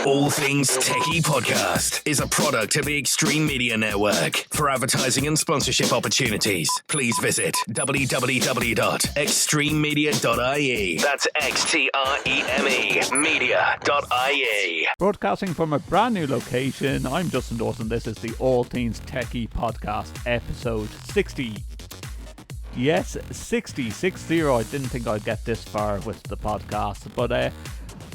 All Things TechIE podcast is a product of the Extreme Media Network. For advertising and sponsorship opportunities, please visit www.extrememedia.ie. That's XTREME media.ie. Broadcasting from a brand new location, I'm Justin Dawson. This is the All Things TechIE podcast, episode 60. Yes, 60. I didn't think I'd get this far with the podcast, but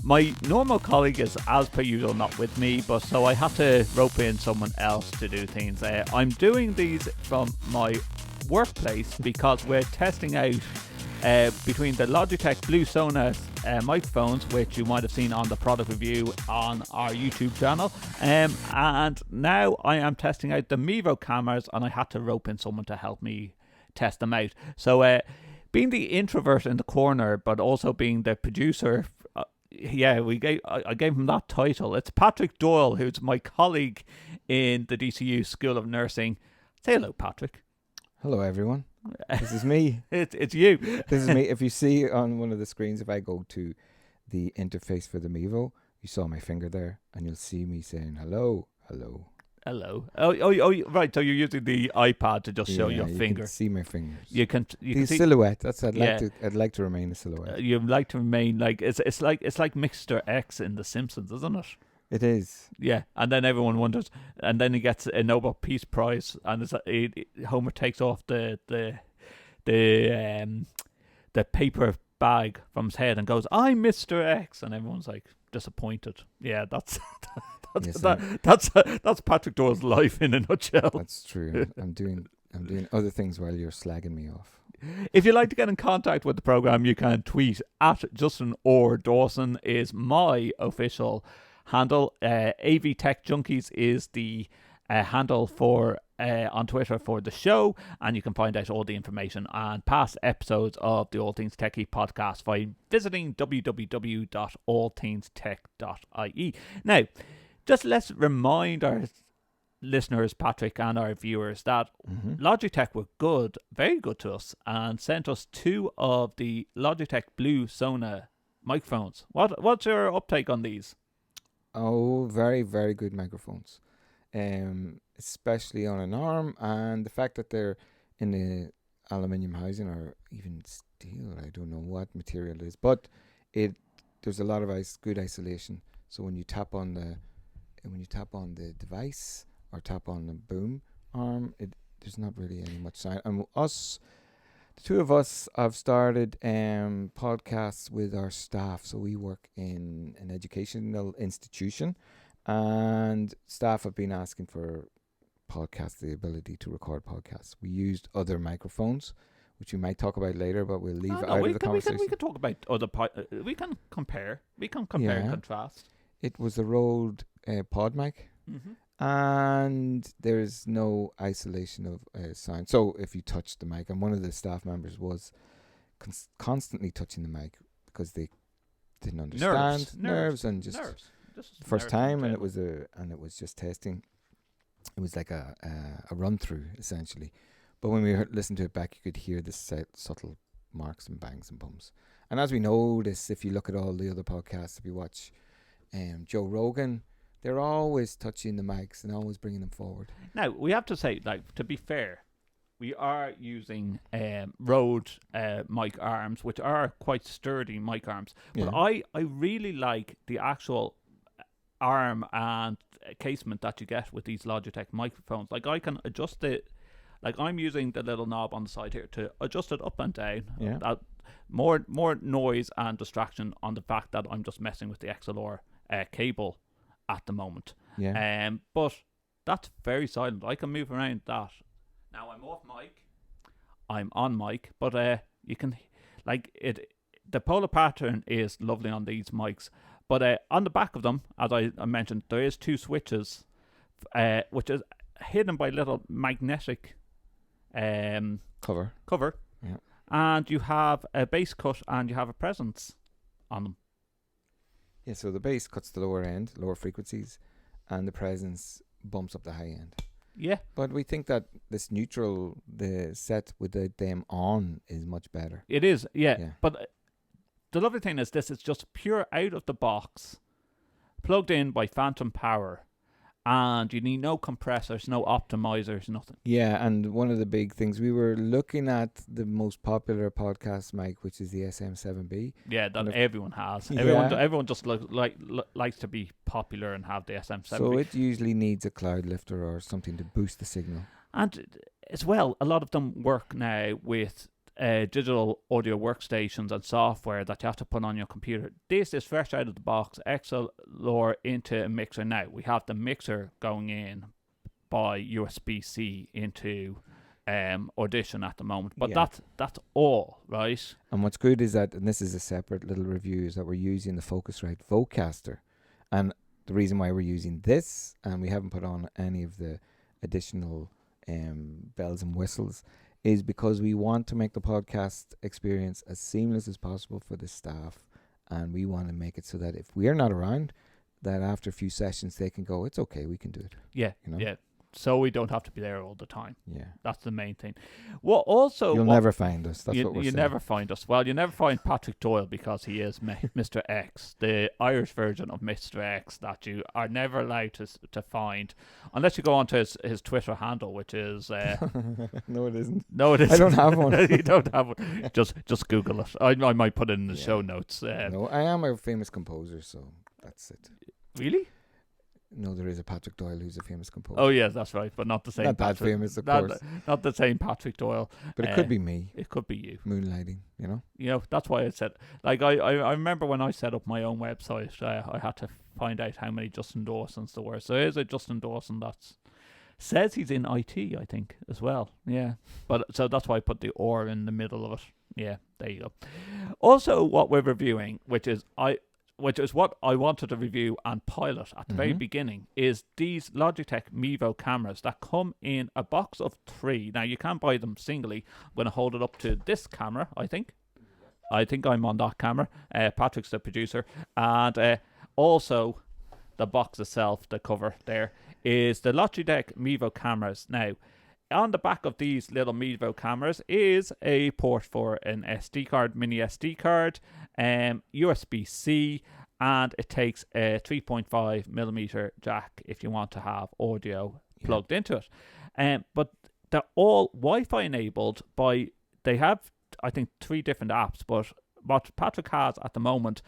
my normal colleague is, as per usual, not with me, but so I have to rope in someone else to do things. I'm doing these from my workplace because we're testing out between the Logitech Blue Sona microphones, which you might have seen on the product review on our YouTube channel, and now I am testing out the Mevo cameras, and I had to rope in someone to help me test them out. So being the introvert in the corner, but also being the producer, I gave him that title. It's Patrick Doyle, who's my colleague in the DCU School of Nursing. Say hello, Patrick. Hello, everyone. This is me. It's you. This is me. If you see on one of the screens, if I go to the interface for the Mevo, you saw my finger there, and you'll see me saying hello, hello. Hello. Oh, right. So you're using the iPad to just show your finger. You can see my fingers. You can see silhouette. That's I'd like to remain a silhouette. You'd like to remain like it's like Mr. X in The Simpsons, isn't it? It is. Yeah, and then everyone wonders, and then he gets a Nobel Peace Prize, and Homer takes off the paper bag from his head and goes, "I'm Mr. X," and everyone's like disappointed. Yeah, that's Patrick Doyle's life in a nutshell. That's true. I'm doing other things while you're slagging me off. If you'd like to get in contact with the program, you can tweet at Justin or Dawson is my official handle. AV Tech Junkies is the handle for on Twitter for the show, and you can find out all the information and past episodes of the All Things TechIE podcast by visiting www.allthingstech.ie. Now, just let's remind our listeners, Patrick, and our viewers that Logitech were good, very good to us, and sent us two of the Logitech Blue Sona microphones. What's your uptake on these? Oh, very, very good microphones. Especially on an arm, and the fact that they're in the aluminium housing or even steel, I don't know what material it is, but there's a lot of good isolation. So when you tap on the device or tap on the boom arm, there's not really any much sound. And the two of us have started podcasts with our staff. So we work in an educational institution, and staff have been asking for podcasts, the ability to record podcasts. We used other microphones, which we might talk about later, but we'll leave out of the conversation. We can talk about other. We can compare. And contrast. It was a Rode pod mic, and there's no isolation of sound. So if you touch the mic, and one of the staff members was constantly touching the mic because they didn't understand nerves and just first time, and it was just testing. It was like a run through essentially, but when we listened to it back, you could hear the subtle marks and bangs and bumps. And as we notice, if you look at all the other podcasts, if you watch Joe Rogan, they're always touching the mics and always bringing them forward. Now, we have to say, to be fair, we are using Rode mic arms, which are quite sturdy mic arms. But I really like the actual arm and casement that you get with these Logitech microphones. Like, I can adjust it. Like, I'm using the little knob on the side here to adjust it up and down. Yeah. More noise and distraction on the fact that I'm just messing with the XLR cable at the moment. Yeah. But that's very silent. I can move around that. Now I'm off mic. I'm on mic, but you can the polar pattern is lovely on these mics. But on the back of them, as I mentioned, there is two switches, which is hidden by little magnetic cover. Yeah. And you have a bass cut and you have a presence on them. Yeah, so the bass cuts the lower frequencies, and the presence bumps up the high end. Yeah. But we think that this neutral, the set with them on, is much better. It is, yeah. But the lovely thing is this is just pure out of the box plugged in by phantom power, and you need no compressors, no optimizers, nothing. Yeah, and one of the big things, we were looking at the most popular podcast mic, which is the SM7B. Yeah, that everyone has. Yeah. Everyone just likes to be popular and have the SM7B. So it usually needs a cloud lifter or something to boost the signal. And as well, a lot of them work now with digital audio workstations and software that you have to put on your computer. This is fresh out of the box, XLR into a mixer. Now, we have the mixer going in by USB-C into Audition at the moment. But that's all, right? And what's good is that, and this is a separate little review, is that we're using the Focusrite Vocaster. And the reason why we're using this, and we haven't put on any of the additional bells and whistles, is because we want to make the podcast experience as seamless as possible for the staff, and we want to make it so that if we're not around, that after a few sessions they can go, it's okay, we can do it. Yeah, yeah. So we don't have to be there all the time. Yeah. That's the main thing. Well, also... You'll never find us. That's what we're saying. You never find us. Well, you never find Patrick Doyle because he is Mr. X, the Irish version of Mr. X that you are never allowed to find unless you go onto his Twitter handle, which is... No, it isn't. No, it isn't. I don't have one. You don't have one. Just Google it. I might put it in the show notes. No, I am a famous composer, so that's it. Really? No, there is a Patrick Doyle who's a famous composer. Oh, yes, that's right, but not the same. Not that famous, of course. Not the same Patrick Doyle. But it could be me. It could be you. Moonlighting, you know? You know, that's why I said... Like, I remember when I set up my own website, I had to find out how many Justin Dawsons there were. So there's a Justin Dawson that says he's in IT, I think, as well. Yeah. But so that's why I put the or in the middle of it. Yeah, there you go. Also, what we're reviewing, which is what I wanted to review and pilot at the very beginning, is these Logitech Mevo cameras that come in a box of 3. Now, you can't buy them singly. I'm going to hold it up to this camera, I think. I think I'm on that camera. Patrick's the producer. And also, the box itself, the cover there, is the Logitech Mevo cameras. Now, on the back of these little Mevo cameras is a port for an SD card, mini SD card, USB-C, and it takes a 3.5 millimeter jack if you want to have audio plugged into it. But they're all Wi-Fi enabled they have, I think, 3 different apps, but what Patrick has at the moment,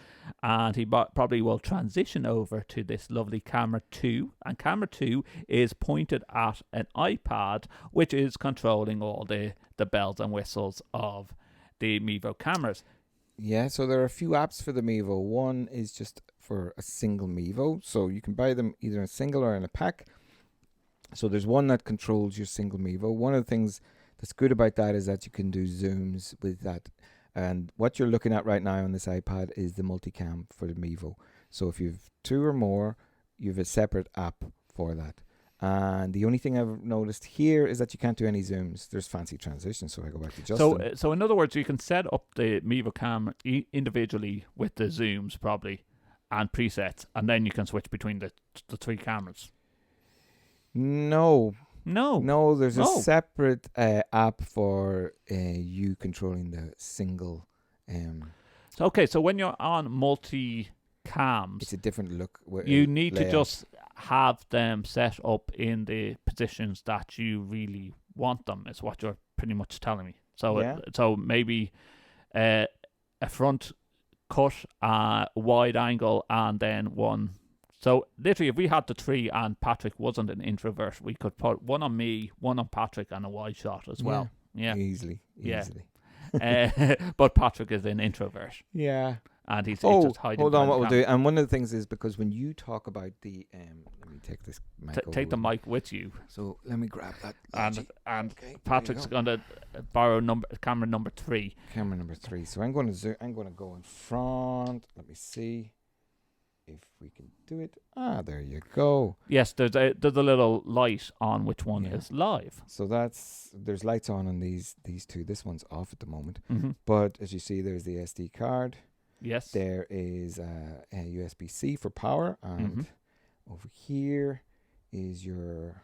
and he probably will transition over to this lovely Camera 2, and Camera 2 is pointed at an iPad, which is controlling all the bells and whistles of the Mevo cameras. Yeah, so there are a few apps for the Mevo. One is just for a single Mevo, so you can buy them either in a single or in a pack. So there's one that controls your single Mevo. One of the things that's good about that is that you can do zooms with that. And what you're looking at right now on this iPad is the multicam for the Mevo. So if you've 2 or more, you have a separate app for that. And the only thing I've noticed here is that you can't do any zooms. There's fancy transitions, so I go back to Justin. So in other words, you can set up the Mevo cam individually with the zooms probably and presets, and then you can switch between the 3 cameras. No, there's a separate app for you controlling the single. So when you're on multi-cams, it's a different look. You need to just have them set up in the positions that you really want them, is what you're pretty much telling me. So so maybe a front cut, wide angle, and then one. So literally, if we had the 3 and Patrick wasn't an introvert, we could put one on me, one on Patrick, and a wide shot as well. Yeah. Easily. But Patrick is an introvert. Yeah. And he's just hiding. Hold on, what we'll do. And one of the things is, because when you talk about the let me take this mic take the mic with you. So let me grab that. And Patrick's going to borrow camera number 3. Camera number 3. So I'm going to go in front. Let me see if we can do it. There you go. Yes, there's a little light on which one is live. So there's lights on these 2. This one's off at the moment. But as you see, there's the SD card. Yes. There is a USB-C for power, and over here is your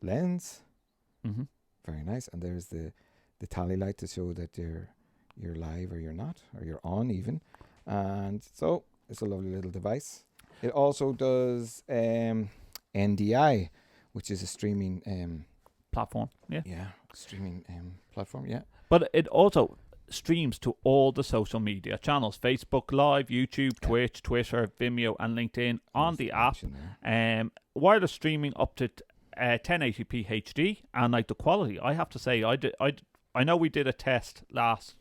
lens. Very nice. And there's the tally light to show that you're live or you're not, or you're on even. And so it's a lovely little device. It also does NDI, which is a streaming platform. Yeah. Streaming platform. Yeah. But it also streams to all the social media channels: Facebook Live, YouTube, Twitch, Twitter, Vimeo, and LinkedIn on the app. Wireless streaming up to 1080p HD, and like the quality, I have to say, I know we did a test last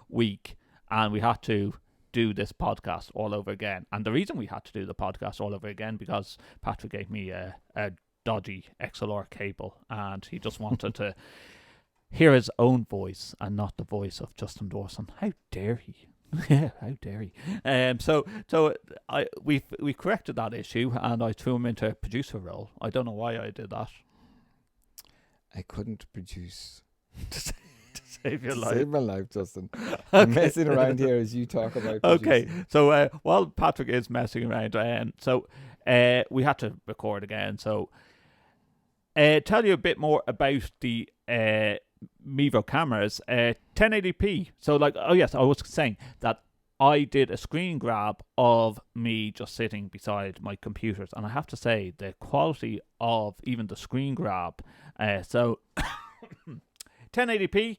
week, and we had to do this podcast all over again. And the reason we had to do the podcast all over again because Patrick gave me a dodgy XLR cable, and he just wanted to hear his own voice and not the voice of Justin Dawson. How dare he? Yeah, how dare he? We corrected that issue, and I threw him into a producer role. I don't know why I did that. I couldn't produce to save your life. Save my life, Justin. I'm messing around here as you talk about producing. Okay, so while Patrick is messing around, we had to record again. So tell you a bit more about the Mevo cameras, 1080p. So I was saying that I did a screen grab of me just sitting beside my computers, and I have to say the quality of even the screen grab. 1080p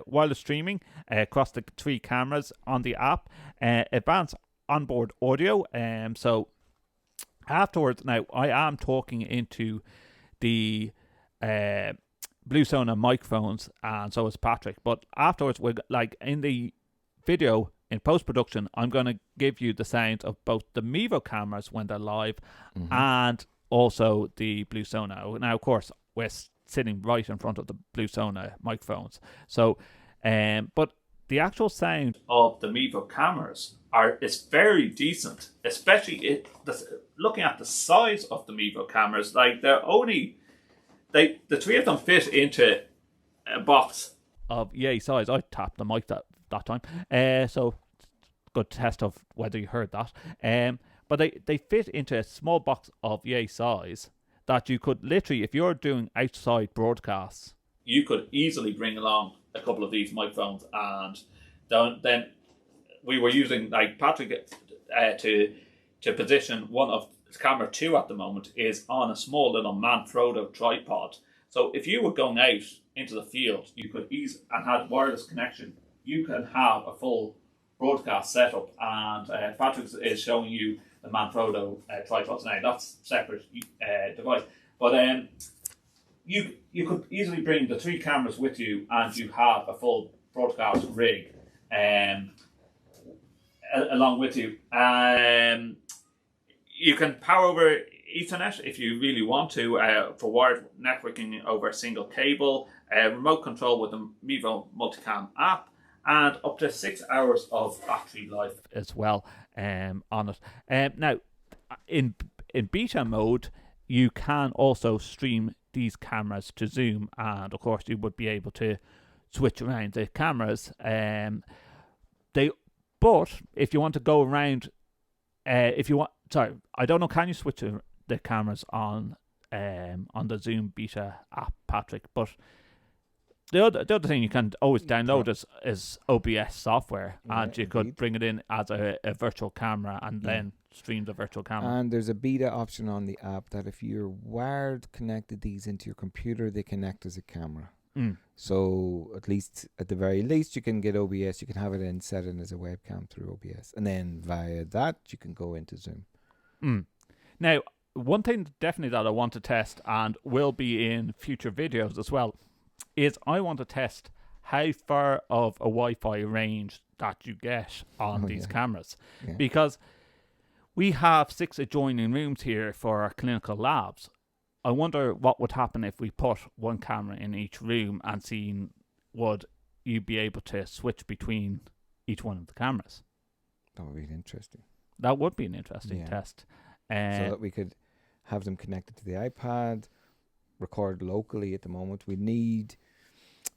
wireless streaming across the 3 cameras on the app, advanced onboard audio. So afterwards, now I am talking into the Blue Sona microphones, and so is Patrick. But afterwards, we're in the video in post-production, I'm going to give you the sound of both the Mevo cameras when they're live and also the Blue Sona. Now, of course, we're sitting right in front of the Blue Sona microphones. So, but the actual sound of the Mevo cameras is very decent, especially looking at the size of the Mevo cameras. They're only... the 3 of them fit into a box of yay size. I tapped the mic that time. So good test of whether you heard that. But they fit into a small box of yay size that you could literally, if you're doing outside broadcasts, you could easily bring along a couple of these microphones, and then we were using Patrick to position one of camera 2 at the moment is on a small little Manfrotto tripod. So if you were going out into the field, you could and had wireless connection, you can have a full broadcast setup. And Patrick is showing you the Manfrotto tripods now. That's a separate device. But you could easily bring the 3 cameras with you, and you have a full broadcast rig along with you. You can power over Ethernet if you really want to for wired networking over a single cable, remote control with the Mevo Multicam app, and up to 6 hours of battery life as well on it. Now, in beta mode, you can also stream these cameras to Zoom, and of course you would be able to switch around the cameras. But if you want to go around, I don't know. Can you switch the cameras on the Zoom beta app, Patrick? But the other thing you can always download is OBS software, and you could bring it in as a virtual camera and then stream the virtual camera. And there's a beta option on the app that if you're wired connected these into your computer, they connect as a camera. So at the very least, you can get OBS. You can have it in set in as a webcam through OBS, and then via that you can go into Zoom. Now, one thing definitely that I want to test, and will be in future videos as well, is I want to test how far of a Wi-Fi range that you get on these cameras. Because we have 6 adjoining rooms here for our clinical labs. I wonder what would happen if we put one camera in each room and seeing would you be able to switch between each one of the cameras. That would be interesting. That would be an interesting test. So that we could have them connected to the iPad, record locally at the moment. We need,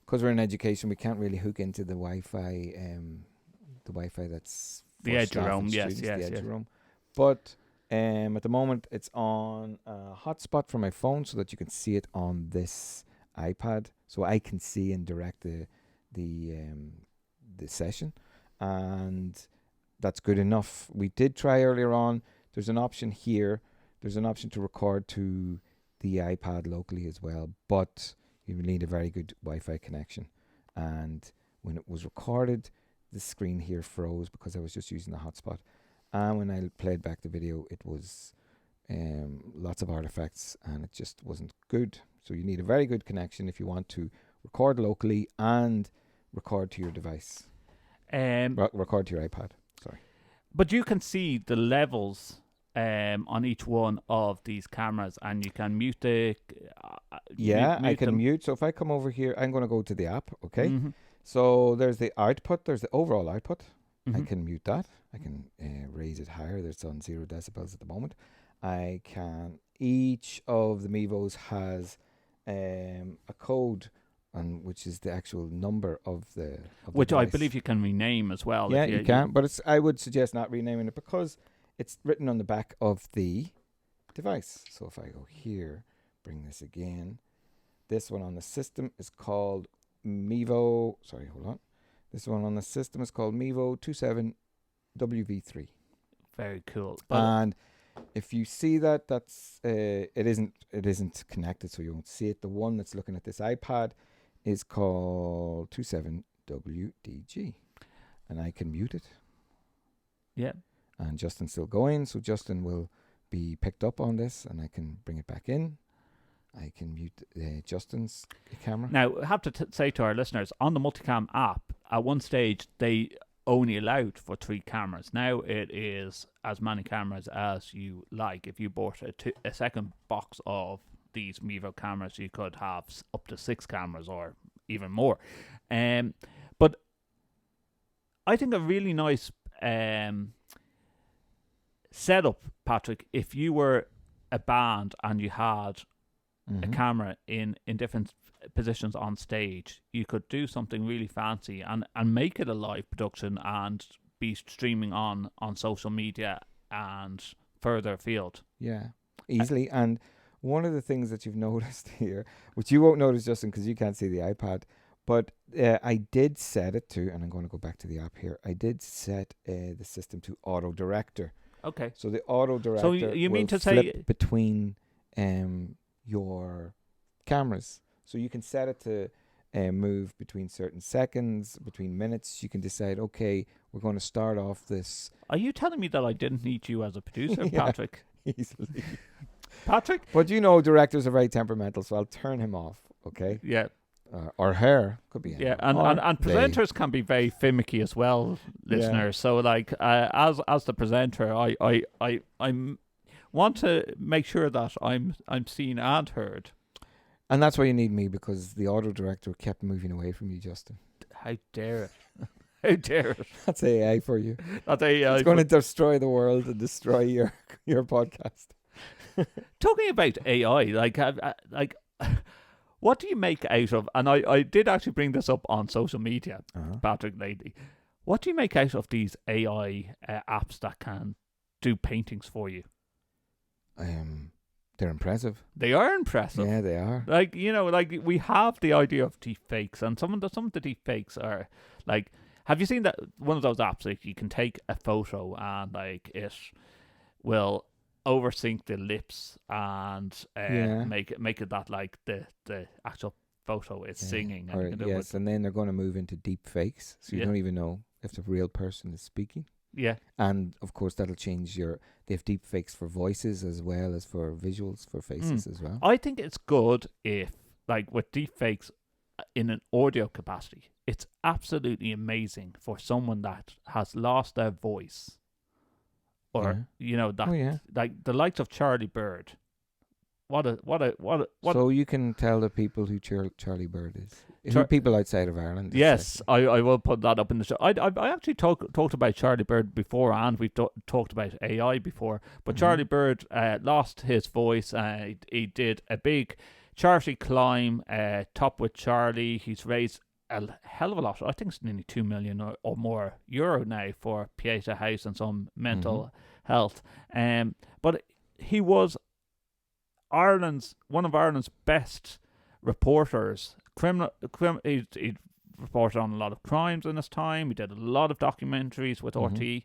because we're in education, we can't really hook into the Wi-Fi, that's the edge room, yes. Room. But at the moment, it's on a hotspot for my phone so that you can see it on this iPad, so I can see and direct the session. And that's good enough. We did try earlier on. There's an option here. There's an option to record to the iPad locally as well, but you need a very good Wi-Fi connection. And when it was recorded, the screen here froze because I was just using the hotspot. And when I played back the video, it was lots of artifacts, and it just wasn't good. So you need a very good connection if you want to record locally and record to your device. Record to your iPad. Sorry. But you can see the levels on each one of these cameras, and you can mute the. I can mute. So if I come over here, I'm going to go to the app. Okay. So there's the output. There's the overall output. I can mute that. I can raise it higher. It's on 0 decibels at the moment. I can. Each of the Mevos has a code, and which is the actual number of the. Which I believe you can rename as well. Yeah, you can. But I would suggest not renaming it because it's written on the back of the device. So if I go here, bring this again. This one on the system is called Mevo. Sorry, hold on. This one on the system is called Mevo 27WV3. Very cool. And if you see that, that's it isn't connected, so you won't see it. The one that's looking at this iPad is called 27WDG, and I can mute it. Yeah. And Justin's still going, so Justin will be picked up on this, and I can bring it back in. I can mute Justin's camera. Now, I have to say to our listeners, on the Multicam app, at one stage, they only allowed for 3 cameras. Now it is as many cameras as you like. If you bought a second box of these Mevo cameras, you could have up to 6 cameras or even more. But I think a really nice setup, Patrick, if you were a band and you had a camera in different positions on stage, you could do something really fancy and make it a live production and be streaming on social media and further afield. Yeah, easily. And one of the things that you've noticed here, which you won't notice, Justin, because you can't see the iPad, but I did set it to, and I'm going to go back to the app here, I did set the system to auto director. Okay. So the auto director so you mean will to flip say between your cameras. So you can set it to move between certain seconds, between minutes. You can decide, okay, we're going to start off this. Are you telling me that I didn't need you as a producer, Yeah, Patrick? Easily. Patrick? But directors are very temperamental, so I'll turn him off, okay? Yeah. Or her. Could be Yeah, anyone. and presenters can be very finicky as well, listeners. So like as the presenter, I want to make sure that I'm seen and heard. And that's why you need me, because the auto director kept moving away from you, Justin. How dare it? How dare it? That's AI for you. That's AI. It's going to destroy the world and destroy your podcast. Talking about AI, like what do you make out of? And I did actually bring this up on social media, Patrick, lately. What do you make out of these AI apps that can do paintings for you? They're impressive. They are impressive. Yeah, they are. Like, like we have the idea of deep fakes, and some of the deep fakes are like, have you seen that one of those apps? Like, you can take a photo and like it will oversync the lips and make it that like the actual photo is singing. And and then they're going to move into deep fakes, so you don't even know if the real person is speaking. Yeah. And of course that'll change they have deep fakes for voices as well as for visuals for faces as well. I think it's good if, like, with deep fakes in an audio capacity, it's absolutely amazing for someone that has lost their voice, or like the likes of Charlie Bird. What? So you can tell the people who Charlie Bird is. Who people outside of Ireland. Yes, I will put that up in the show. I actually talked about Charlie Bird before, and we've talked about AI before. But Charlie Bird lost his voice. He did a big charity climb, Top with Charlie. He's raised a hell of a lot. I think it's nearly 2 million or more euro now for Pieta House and some mental health. But he was one of Ireland's best reporters. He reported on a lot of crimes in his time. He did a lot of documentaries with RT.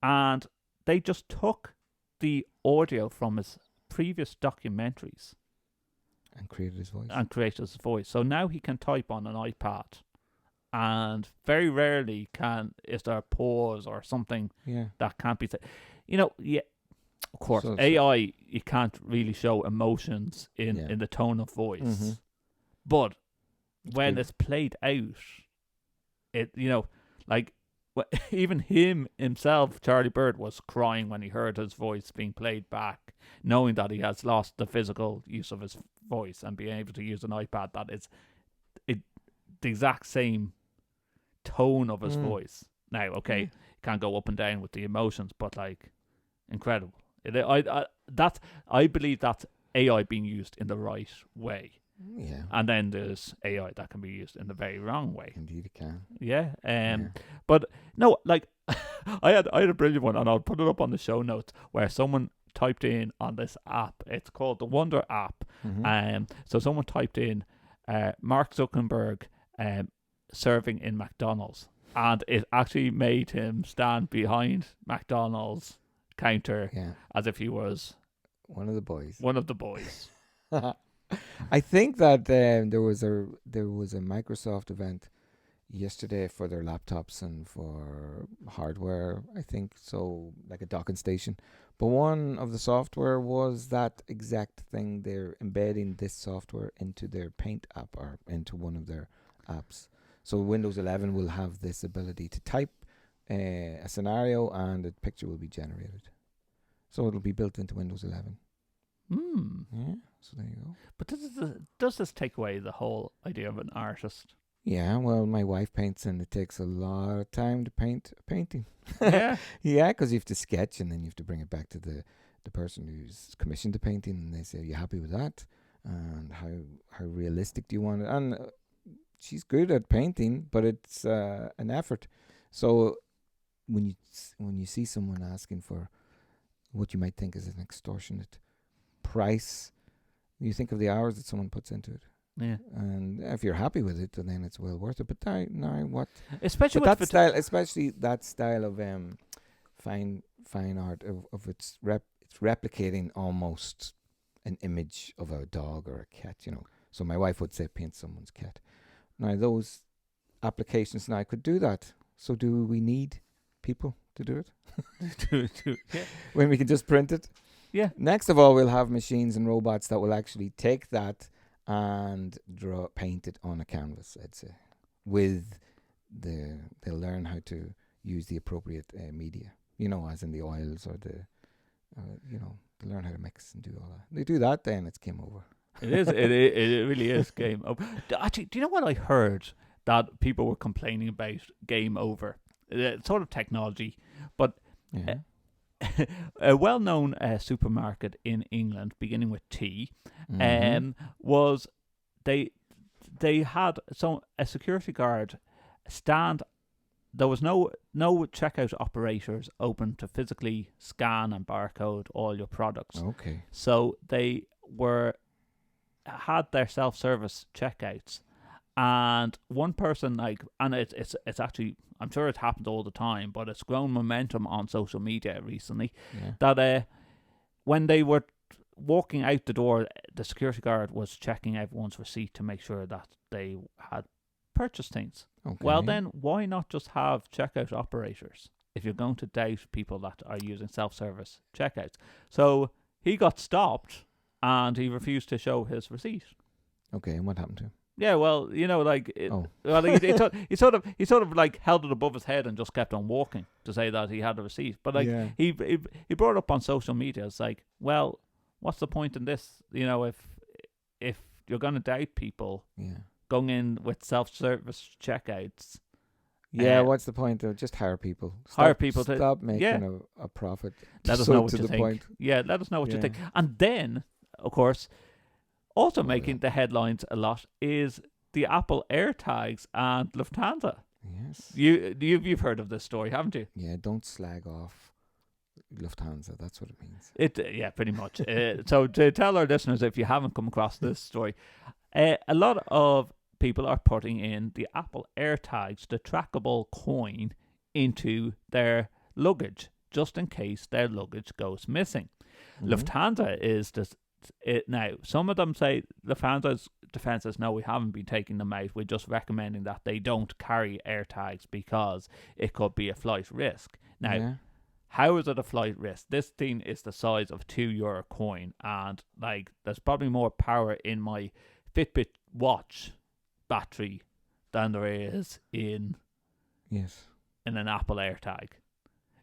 and they just took the audio from his previous documentaries And created his voice. and created his voice. So now he can type on an iPad, and very rarely is there a pause or something Yeah. that can't be said. Yeah, of course, So- AI, you can't really show emotions Yeah. in the tone of voice. Mhm. But when good. it's played out, even him himself, Charlie Bird, was crying when he heard his voice being played back, knowing that he has lost the physical use of his voice and being able to use an iPad that is the exact same tone of his voice. Now, okay, Yeah. can't go up and down with the emotions, but incredible. I believe that's AI being used in the right way. Yeah. And then there's AI that can be used in the very wrong way. Indeed, it can. Yeah. Yeah. But no, I had a brilliant one, and I'll put it up on the show notes, where someone typed in on this app. It's called the Wonder app. Mhm. So someone typed in Mark Zuckerberg serving in McDonald's, and it actually made him stand behind McDonald's counter Yeah. as if he was One of the boys. one of the boys. I think that there was a Microsoft event yesterday for their laptops and for hardware. I think so, like a docking station. But one of the software was that exact thing. They're embedding this software into their Paint app or into one of their apps. So Windows 11 will have this ability to type a scenario and a picture will be generated. So it'll be built into Windows 11. Yeah, so there you go. But does this take away the whole idea of an artist? Yeah, well, my wife paints and it takes a lot of time to paint a painting. Yeah. Yeah, because you have to sketch and then you have to bring it back to the person who's commissioned the painting, and they say, "Are you happy with that? And how realistic do you want it?" And she's good at painting, but it's an effort. So when you see someone asking for what you might think is an extortionate price, you think of the hours that someone puts into it. Yeah. And if you're happy with it, then it's well worth it. But now what? Especially But with that style of fine art of it's replicating almost an image of a dog or a cat. So my wife would say paint someone's cat. Now those applications now could do that. So do we need people to do it yeah. when we can just print it? Yeah. Next of all, we'll have machines and robots that will actually take that and paint it on a canvas, I'd say. They'll learn how to use the appropriate media, as in the oils or they learn how to mix and do all that. They do that, then it's game over. It is. It really is game over. Actually, do you know what I heard that people were complaining about game over? Sort of technology, but Yeah. a well-known supermarket in England, beginning with T, Mhm. was they had a security guard stand. There was no checkout operators open to physically scan and barcode all your products. Okay. So they had their self-service checkouts, and one person and it's actually, I'm sure it happens all the time, but it's grown momentum on social media recently. Yeah. That when they were walking out the door, the security guard was checking everyone's receipt to make sure that they had purchased things. Okay. Well, then why not just have checkout operators if you're going to doubt people that are using self-service checkouts? So he got stopped and he refused to show his receipt. Okay, and what happened to him? Yeah, well, he sort of held it above his head and just kept on walking to say that he had a receipt. But Yeah. he brought it up on social media. It's like, well, what's the point in this? If you're going to doubt people Yeah. going in with self-service checkouts. Yeah, what's the point of just hire people? Hire people to- stop making yeah. a profit. Let us So know what to you the think. point. Yeah, let us know what you Yeah. think. And then, of course, also Oh, making yeah. the headlines a lot is the Apple AirTags and Lufthansa. Yes. You've heard of this story, haven't you? Yeah, don't slag off Lufthansa. That's what it means. Yeah, pretty much. So to tell our listeners, if you haven't come across this story, a lot of people are putting in the Apple AirTags, the trackable coin, into their luggage just in case their luggage goes missing. Mhm. Lufthansa is just it now. Some of them say Lufthansa's defense is no, we haven't been taking them out. We're just recommending that they don't carry AirTags because it could be a flight risk. Now, Yeah. how is it a flight risk? This thing is the size of a €2 coin, and like there's probably more power in my Fitbit watch battery than there is in Yes. an Apple AirTag.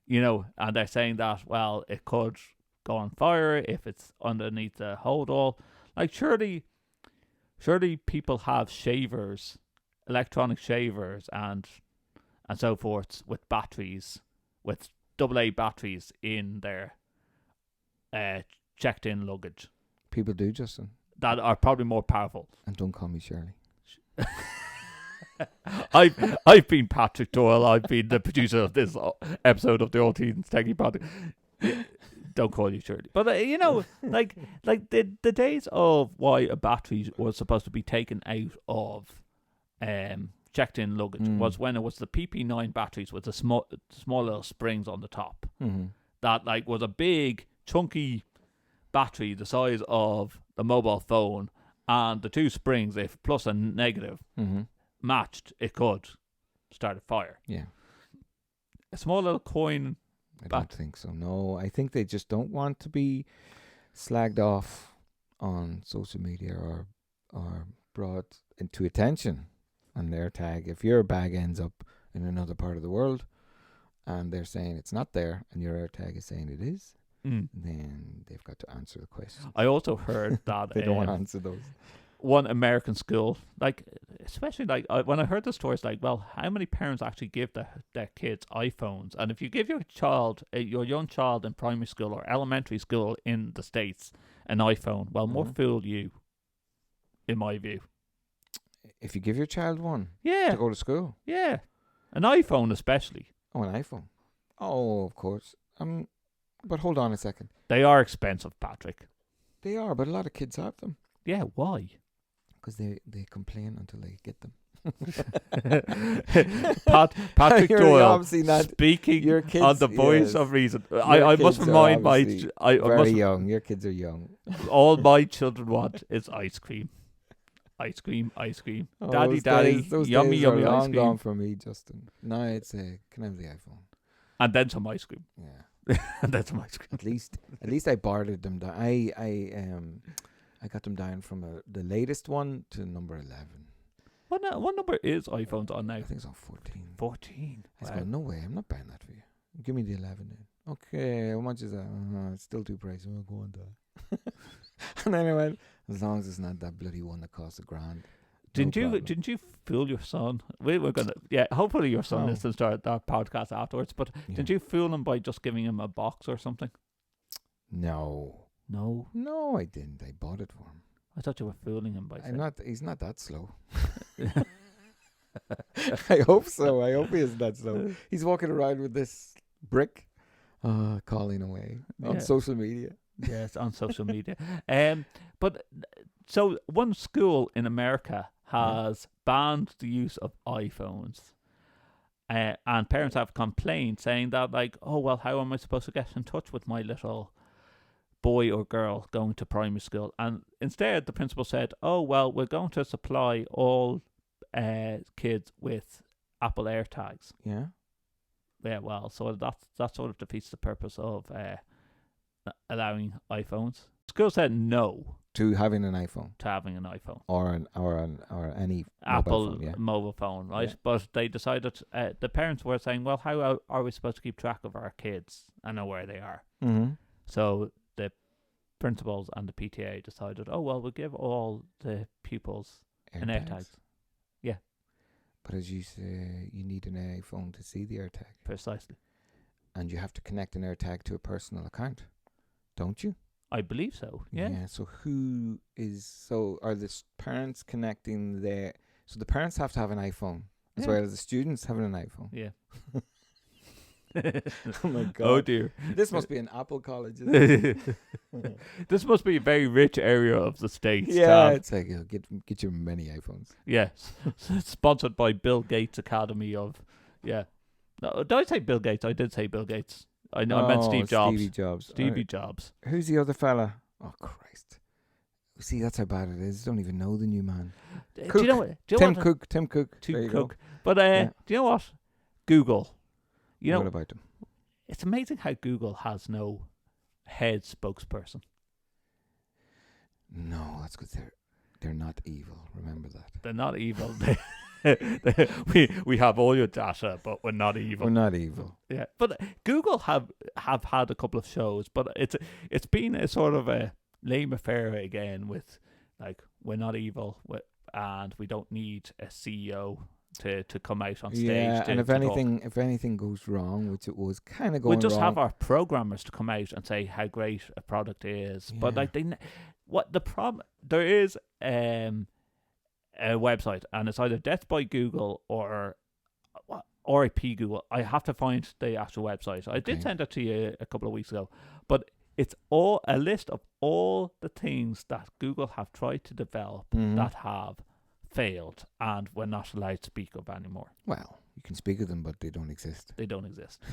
You know, and they're saying that, well, it could go on fire if it's underneath the hold all. Like, surely people have shavers, electronic shavers, and so forth with batteries, with AA batteries in their checked-in luggage People do, Justin. that are probably more powerful. And don't call me Shirley. I've been Patrick Doyle. I've been the producer of this episode of the All Teens TechIE podcast. Don't call you Shirley. But you know, like the days of why a battery was supposed to be taken out of checked in luggage was when it was the PP9 batteries with the small little springs on the top. Mm-hmm. That like was a big chunky battery the size of the mobile phone, and the two springs, if plus and negative Mm-hmm. matched, it could start a fire. Yeah. A small little coin. I don't think so. No, I think they just don't want to be slagged off on social media or brought into attention on their tag. If your bag ends up in another part of the world and they're saying it's not there and your AirTag is saying it is, then they've got to answer the question. I also heard that They don't want to answer those. one American school, like especially like when I heard the story, it's like, well, how many parents actually give their kids iPhones? And if you give your child, your young child in primary school or elementary school in the States, an iPhone, well, more fool you, in my view. If you give your child one Yeah, to go to school. yeah, an iPhone especially. Oh, an iPhone. Oh, of course. But hold on a second. They are expensive, Patrick. They are, but a lot of kids have them. Yeah, why? Because they complain until they get them. Patrick You're Doyle obviously not- speaking your kids, on the voice yes. of reason. Your I must kids are remind my obviously I very must, young. Your kids are young. all my children want is ice cream. Ice cream, ice cream. Oh, Daddy, those daddy, days- those yummy, days yummy are ice long cream. gone for me, Justin. No, it's can I have the iPhone? And then some ice cream. Yeah. And then some ice cream. At least I bartered them down. I got them down from the latest one to number 11. What number is iPhones on now? I think it's on 14. 14. I was Wow. going, no way, I'm not buying that for you. Give me the 11 then. Okay, how much is that? It's still too pricey. I'll go on that. And then I went, as long as it's not that bloody one that costs $1,000. Didn't you fool your son? We're gonna hopefully your son Oh. listens to our podcast afterwards. But Yeah. didn't you fool him by just giving him a box or something? No, No, I didn't. I bought it for him. I thought you were fooling him by saying. He's not that slow. I hope so. I hope he isn't that slow. He's walking around with this brick, calling away on Yeah. social media. Yes, on social media. But so one school in America has banned the use of iPhones, and parents have complained saying that, like, oh well, how am I supposed to get in touch with my little boy or girl going to primary school? And instead, the principal said, oh well, we're going to supply all kids with Apple AirTags. Yeah. Yeah, well, so that sort of defeats the purpose of allowing iPhones. School said no To having an iPhone to having an iPhone, or any Apple mobile phone, yeah. mobile phone, right? Yeah. But they decided, the parents were saying, well, how are we supposed to keep track of our kids and know where they are? Mm-hmm. So the principals and the PTA decided, oh well, we'll give all the pupils an AirTag. Yeah. But as you say, you need an iPhone to see the AirTag. Precisely. And you have to connect an AirTag to a personal account, don't you? I believe so. Yeah. So are the parents connecting their? So the parents have to have an iPhone as Yeah. well as the students having an iPhone. Yeah. Oh my God. Oh dear. This must be an Apple college. Isn't it? This must be a very rich area of the States. Yeah, Tam. it's like get your many iPhones. Yes. Sponsored by Bill Gates Academy of. Yeah. No, did I say Bill Gates? I did say Bill Gates. I know. I meant Steve Jobs. Stevie Jobs. Stevie Jobs. Who's the other fella? Oh, Christ. See, that's how bad it is. Don't even know the new man. Do you know what? Tim Cook. Tim Cook. Tim Cook. But do you know what? Google. You know, what about them? It's amazing how Google has no head spokesperson. No, that's because they're not evil. Remember that. They're not evil. we have all your data, but we're not evil. We're not evil. Yeah, but Google have had a couple of shows, but it's been a sort of a lame affair again with like we're not evil, and we don't need a CEO to come out on stage. Yeah, and if anything goes wrong, which it was kind of going we wrong, just have our programmers to come out and say how great a product is. Yeah. But like there is a website, and it's either Death by Google or RIP Google. I have to find the actual website. I did send it to you a couple of weeks ago, but it's all a list of all the things that Google have tried to develop that have failed and we're not allowed to speak of anymore. Well, you can speak of them, but they don't exist. They don't exist.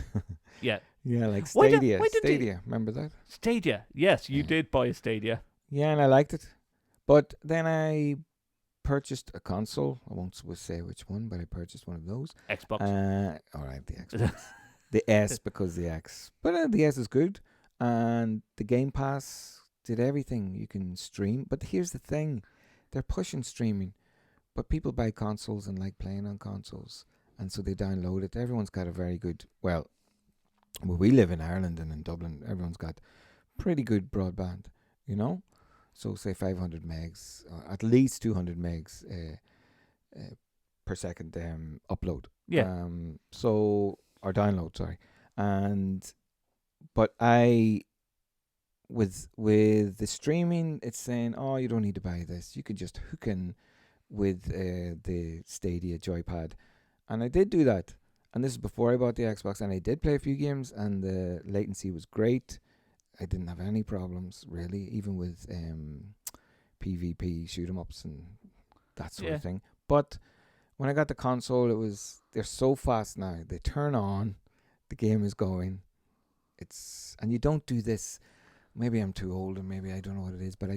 Yeah. Yeah, like Stadia. Stadia, remember that? Stadia. Yes, you did buy a Stadia. Yeah, and I liked it. But then I purchased a console. I won't say which one, but I purchased one of those. Xbox. All right, the Xbox. The S, because the X. But the S is good. And the Game Pass did everything. You can stream. But here's the thing. They're pushing streaming. But people buy consoles and like playing on consoles. And so they download it. Everyone's got a very good... Well, we live in Ireland and in Dublin. Everyone's got pretty good broadband, you know? So say 500 megs, at least 200 megs per second upload. Yeah. Or download, sorry. But with the streaming, it's saying, oh, you don't need to buy this. You can just hook in with the Stadia joypad. And I did do that. And this is before I bought the Xbox. And I did play a few games, and the latency was great. I didn't have any problems, really, even with PvP shoot-em-ups and that sort of thing. But when I got the console, they're so fast now. They turn on, the game is going. And you don't do this. Maybe I'm too old, and maybe I don't know what it is, but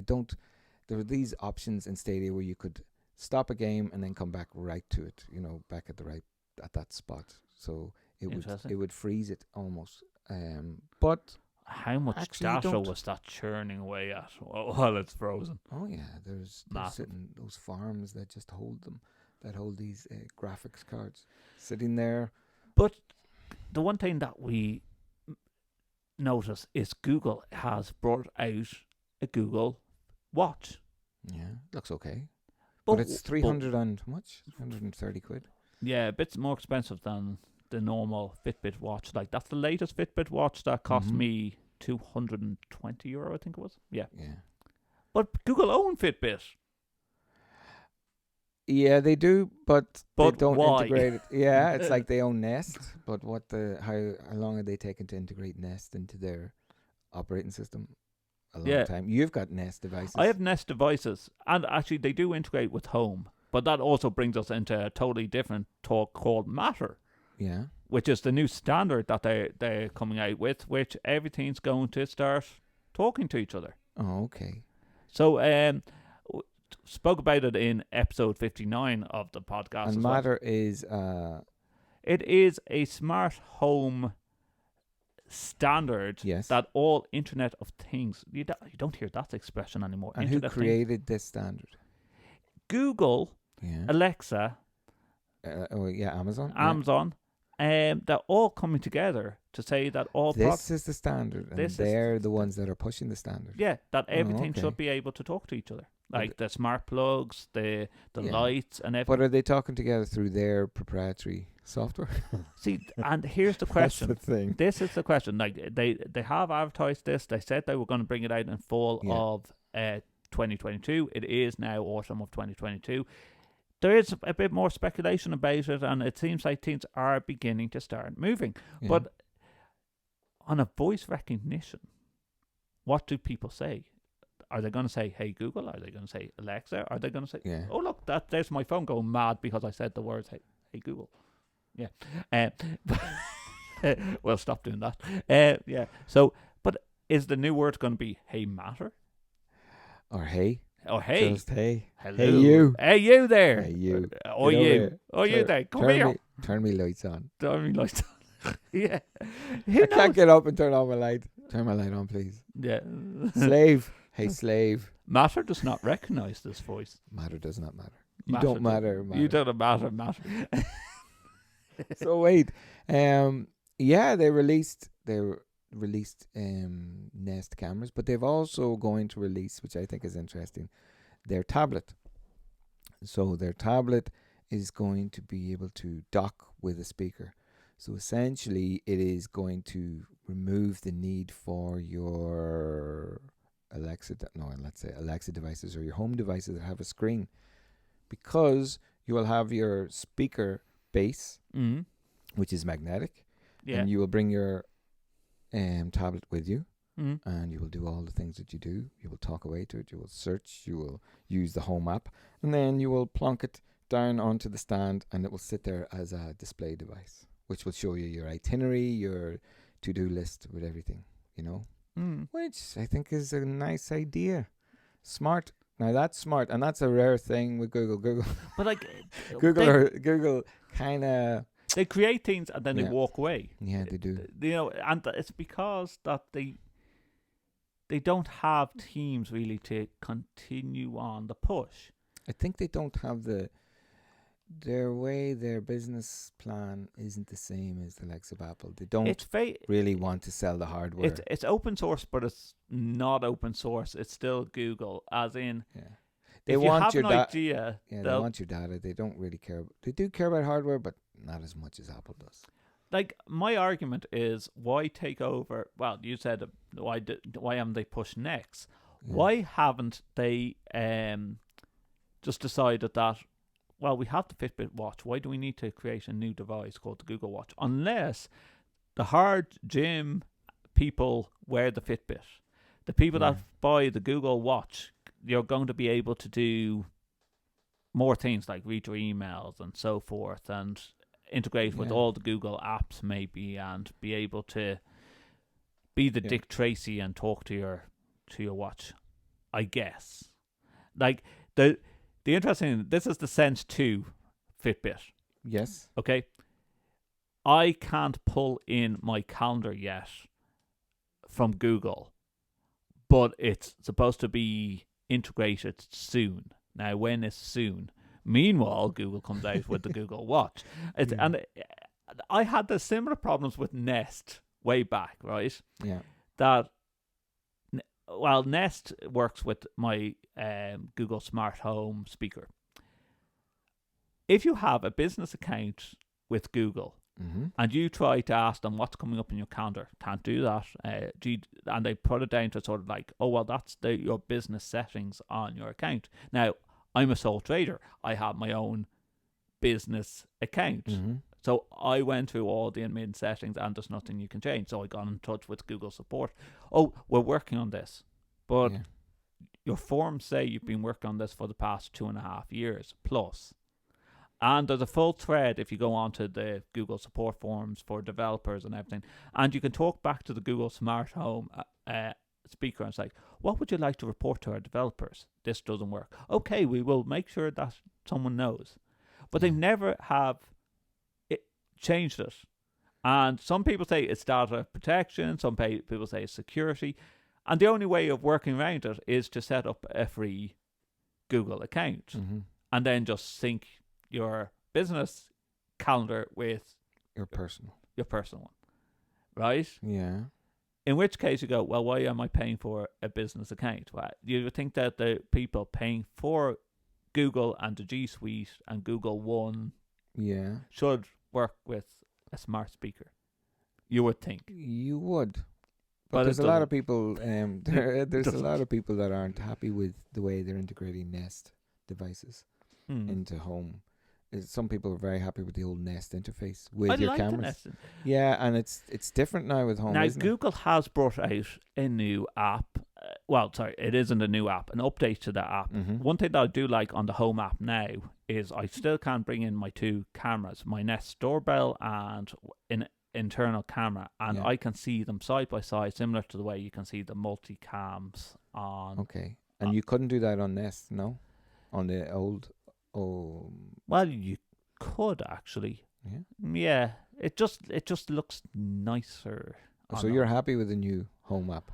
there are these options in Stadia where you could stop a game and then come back right to it, back at that spot. So it would freeze it almost. But how much data was that churning away at while it's frozen? Oh yeah, there's sitting those farms that just hold them, that hold these graphics cards sitting there. But the one thing that we notice is Google has brought out a Google Watch. Yeah, looks okay. But it's 300 and how much? 130 quid. Yeah, a bit more expensive than the normal Fitbit watch. Like that's the latest Fitbit watch that cost me €220, I think it was. Yeah. Yeah. But Google own Fitbit. Yeah, they do, but they don't why? Integrate it. Yeah, it's like they own Nest, but how long are they taking to integrate Nest into their operating system? A long time. You've got Nest devices. I have Nest devices, and actually they do integrate with Home, but that also brings us into a totally different talk called Matter. Yeah. Which is the new standard that they're coming out with, which everything's going to start talking to each other. Oh, okay. So, spoke about it in episode 59 of the podcast. And Matter is... It is a smart home standard that all Internet of Things... You don't hear that expression anymore. And Internet who created this standard? Google, Alexa... Amazon. Amazon. They're all coming together to say that all... This is the standard, and they're the ones that are pushing the standard. Yeah, that everything should be able to talk to each other. Like the smart plugs, the lights and everything. But are they talking together through their proprietary software? See, and here's the question. That's the thing. This is the question. Like they have advertised this. They said they were going to bring it out in fall of 2022. It is now autumn of 2022. There is a bit more speculation about it, and it seems like things are beginning to start moving. Yeah. But on a voice recognition, what do people say? Are they going to say, hey, Google? Are they going to say, Alexa? Are they going to say, oh, look, there's my phone going mad because I said the words, hey Google. Yeah. Well, stop doing that. Yeah. So, but is the new word going to be "Hey Matter" Or hey. or "Hey"? Just hey. Hello. Hey you. Hey you there. Hey you. Oh Get over you. here. Oh you there. Come turn here. Me, turn me lights on. Turn me lights on. Yeah. I can't get up and turn on my light. Turn my light on, please. Yeah. Slave. Hey, slave. Matter does not recognize this voice. Matter does not matter. You don't matter. You don't matter. So wait. Yeah, they released Nest cameras, but they've also going to release, which I think is interesting, their tablet. So their tablet is going to be able to dock with a speaker. So essentially, it is going to remove the need for your Alexa devices or your home devices that have a screen, because you will have your speaker base, which is magnetic, and you will bring your tablet with you, and you will do all the things that you do. You will talk away to it, you will search, you will use the home app, and then you will plonk it down onto the stand, and it will sit there as a display device, which will show you your itinerary, your to-do list with everything, which I think is a nice idea. Smart. Now that's smart, and that's a rare thing with Google. But like Google kind of, they create things and then they walk away. Yeah, they do. And it's because that they don't have teams really to continue on the push. I think they don't have their business plan isn't the same as the likes of Apple. They don't really want to sell the hardware. It's open source, but it's not open source. It's still Google, as in they if want you have your an idea. Yeah, they want your data. They don't really care. They do care about hardware, but not as much as Apple does. Like, my argument is, why take over? Well, you said why haven't they pushed Next? Yeah. Why haven't they just decided that? Well, we have the Fitbit watch. Why do we need to create a new device called the Google Watch? Unless the hard gym people wear the Fitbit. The people that buy the Google Watch, you're going to be able to do more things like read your emails and so forth, and integrate with all the Google apps maybe, and be able to be the Dick Tracy and talk to your watch, I guess. Like, the interesting thing, this is the Sense 2 Fitbit. Yes. Okay. I can't pull in my calendar yet from Google, but it's supposed to be integrated soon. Now, when is soon? Meanwhile, Google comes out with the Google Watch. And I had the similar problems with Nest way back, right? Yeah. Nest works with my Google Smart Home speaker. If you have a business account with Google and you try to ask them what's coming up in your calendar, can't do that. And they put it down to sort of like, oh, well, that's your business settings on your account. Now, I'm a sole trader. I have my own business account. So I went through all the admin settings and there's nothing you can change. So I got in touch with Google support. Oh, we're working on this. But your forms say you've been working on this for the past 2.5 years plus. And there's a full thread if you go onto the Google support forums for developers and everything. And you can talk back to the Google Smart Home speaker and it's like, what would you like to report to our developers? This doesn't work. Okay, we will make sure that someone knows. But they never have changed it. And some people say it's data protection, some people say it's security. And the only way of working around it is to set up a free Google account and then just sync your business calendar with your personal one. Right? Yeah. In which case you go, well, why am I paying for a business account? Well, you would think that the people paying for Google and the G Suite and Google One should work with a smart speaker. You would think. You would. But there's a lot of people there's a lot of people that aren't happy with the way they're integrating Nest devices into home. Some people are very happy with the old Nest interface with your cameras. Yeah, and it's different now with home. Now, isn't Google has brought out a new app. It isn't a new app, an update to the app. One thing that I do like on the home app now is I still can't bring in my two cameras, my Nest doorbell and internal camera, and Yeah. I can see them side by side, similar to the way you can see the multi-cams on. Okay. And you couldn't do that on Nest, no? On the old... Oh... Well, you could actually. Yeah. Yeah, it just looks nicer. So you're happy with the new home app?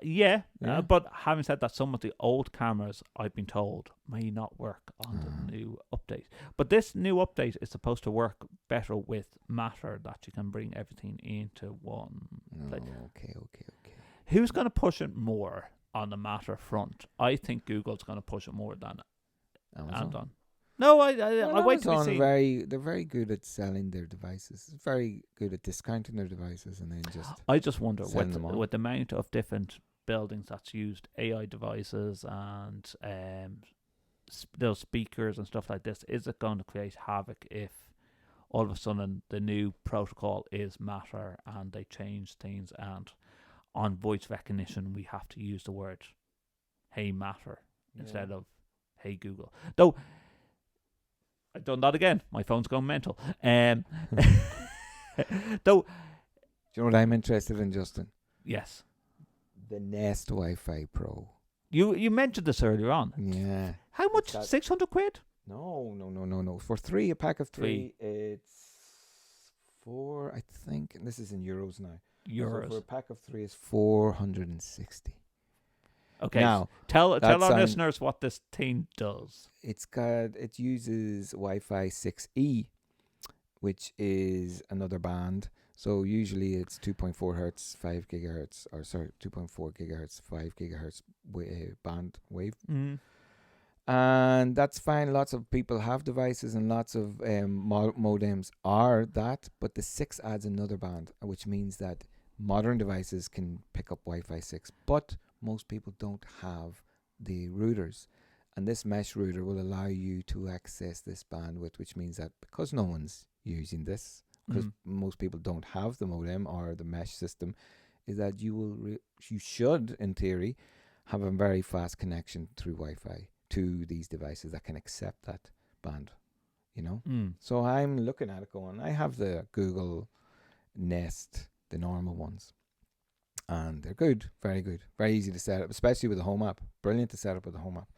Yeah, Yeah. but having said that, some of the old cameras, I've been told, may not work on the new update. But this new update is supposed to work better with Matter, that you can bring everything into one place. Okay. Who's going to push it more on the Matter front? I think Google's going to push it more than Amazon. No, I wait till we see. They're very good at selling their devices. Very good at discounting their devices and then just... I just wonder selling them on. with the amount of different buildings that's used AI devices and those speakers and stuff like this, is it going to create havoc if all of a sudden the new protocol is Matter and they change things, and on voice recognition we have to use the word "Hey Matter" instead of "Hey Google"? Though I've done that again. My phone's gone mental. Though, do you know what I'm interested in, Justin? yes, The Nest Wi-Fi Pro. you mentioned this earlier on. Yeah. How much? That- 600 quid? No. For a pack of three, it's four, I think, and this is in euros now. So for a pack of three, it's 460. Okay. Now, tell our that's listeners what this thing does. it uses Wi-Fi 6E, which is another band. So usually it's 2.4 hertz, 5 gigahertz, 2.4 gigahertz, 5 gigahertz band wave. And that's fine. Lots of people have devices and lots of modems are that, but the 6 adds another band, which means that modern devices can pick up Wi-Fi 6, but most people don't have the routers. And this mesh router will allow you to access this bandwidth, which means that because no one's using this, because most people don't have the modem or the mesh system, is that you should, in theory, have a very fast connection through Wi-Fi to these devices that can accept that band, you know? So I'm looking at it going, I have the Google Nest, the normal ones, and they're good, very good, very easy to set up, especially with the home app. Brilliant to set up with the home app.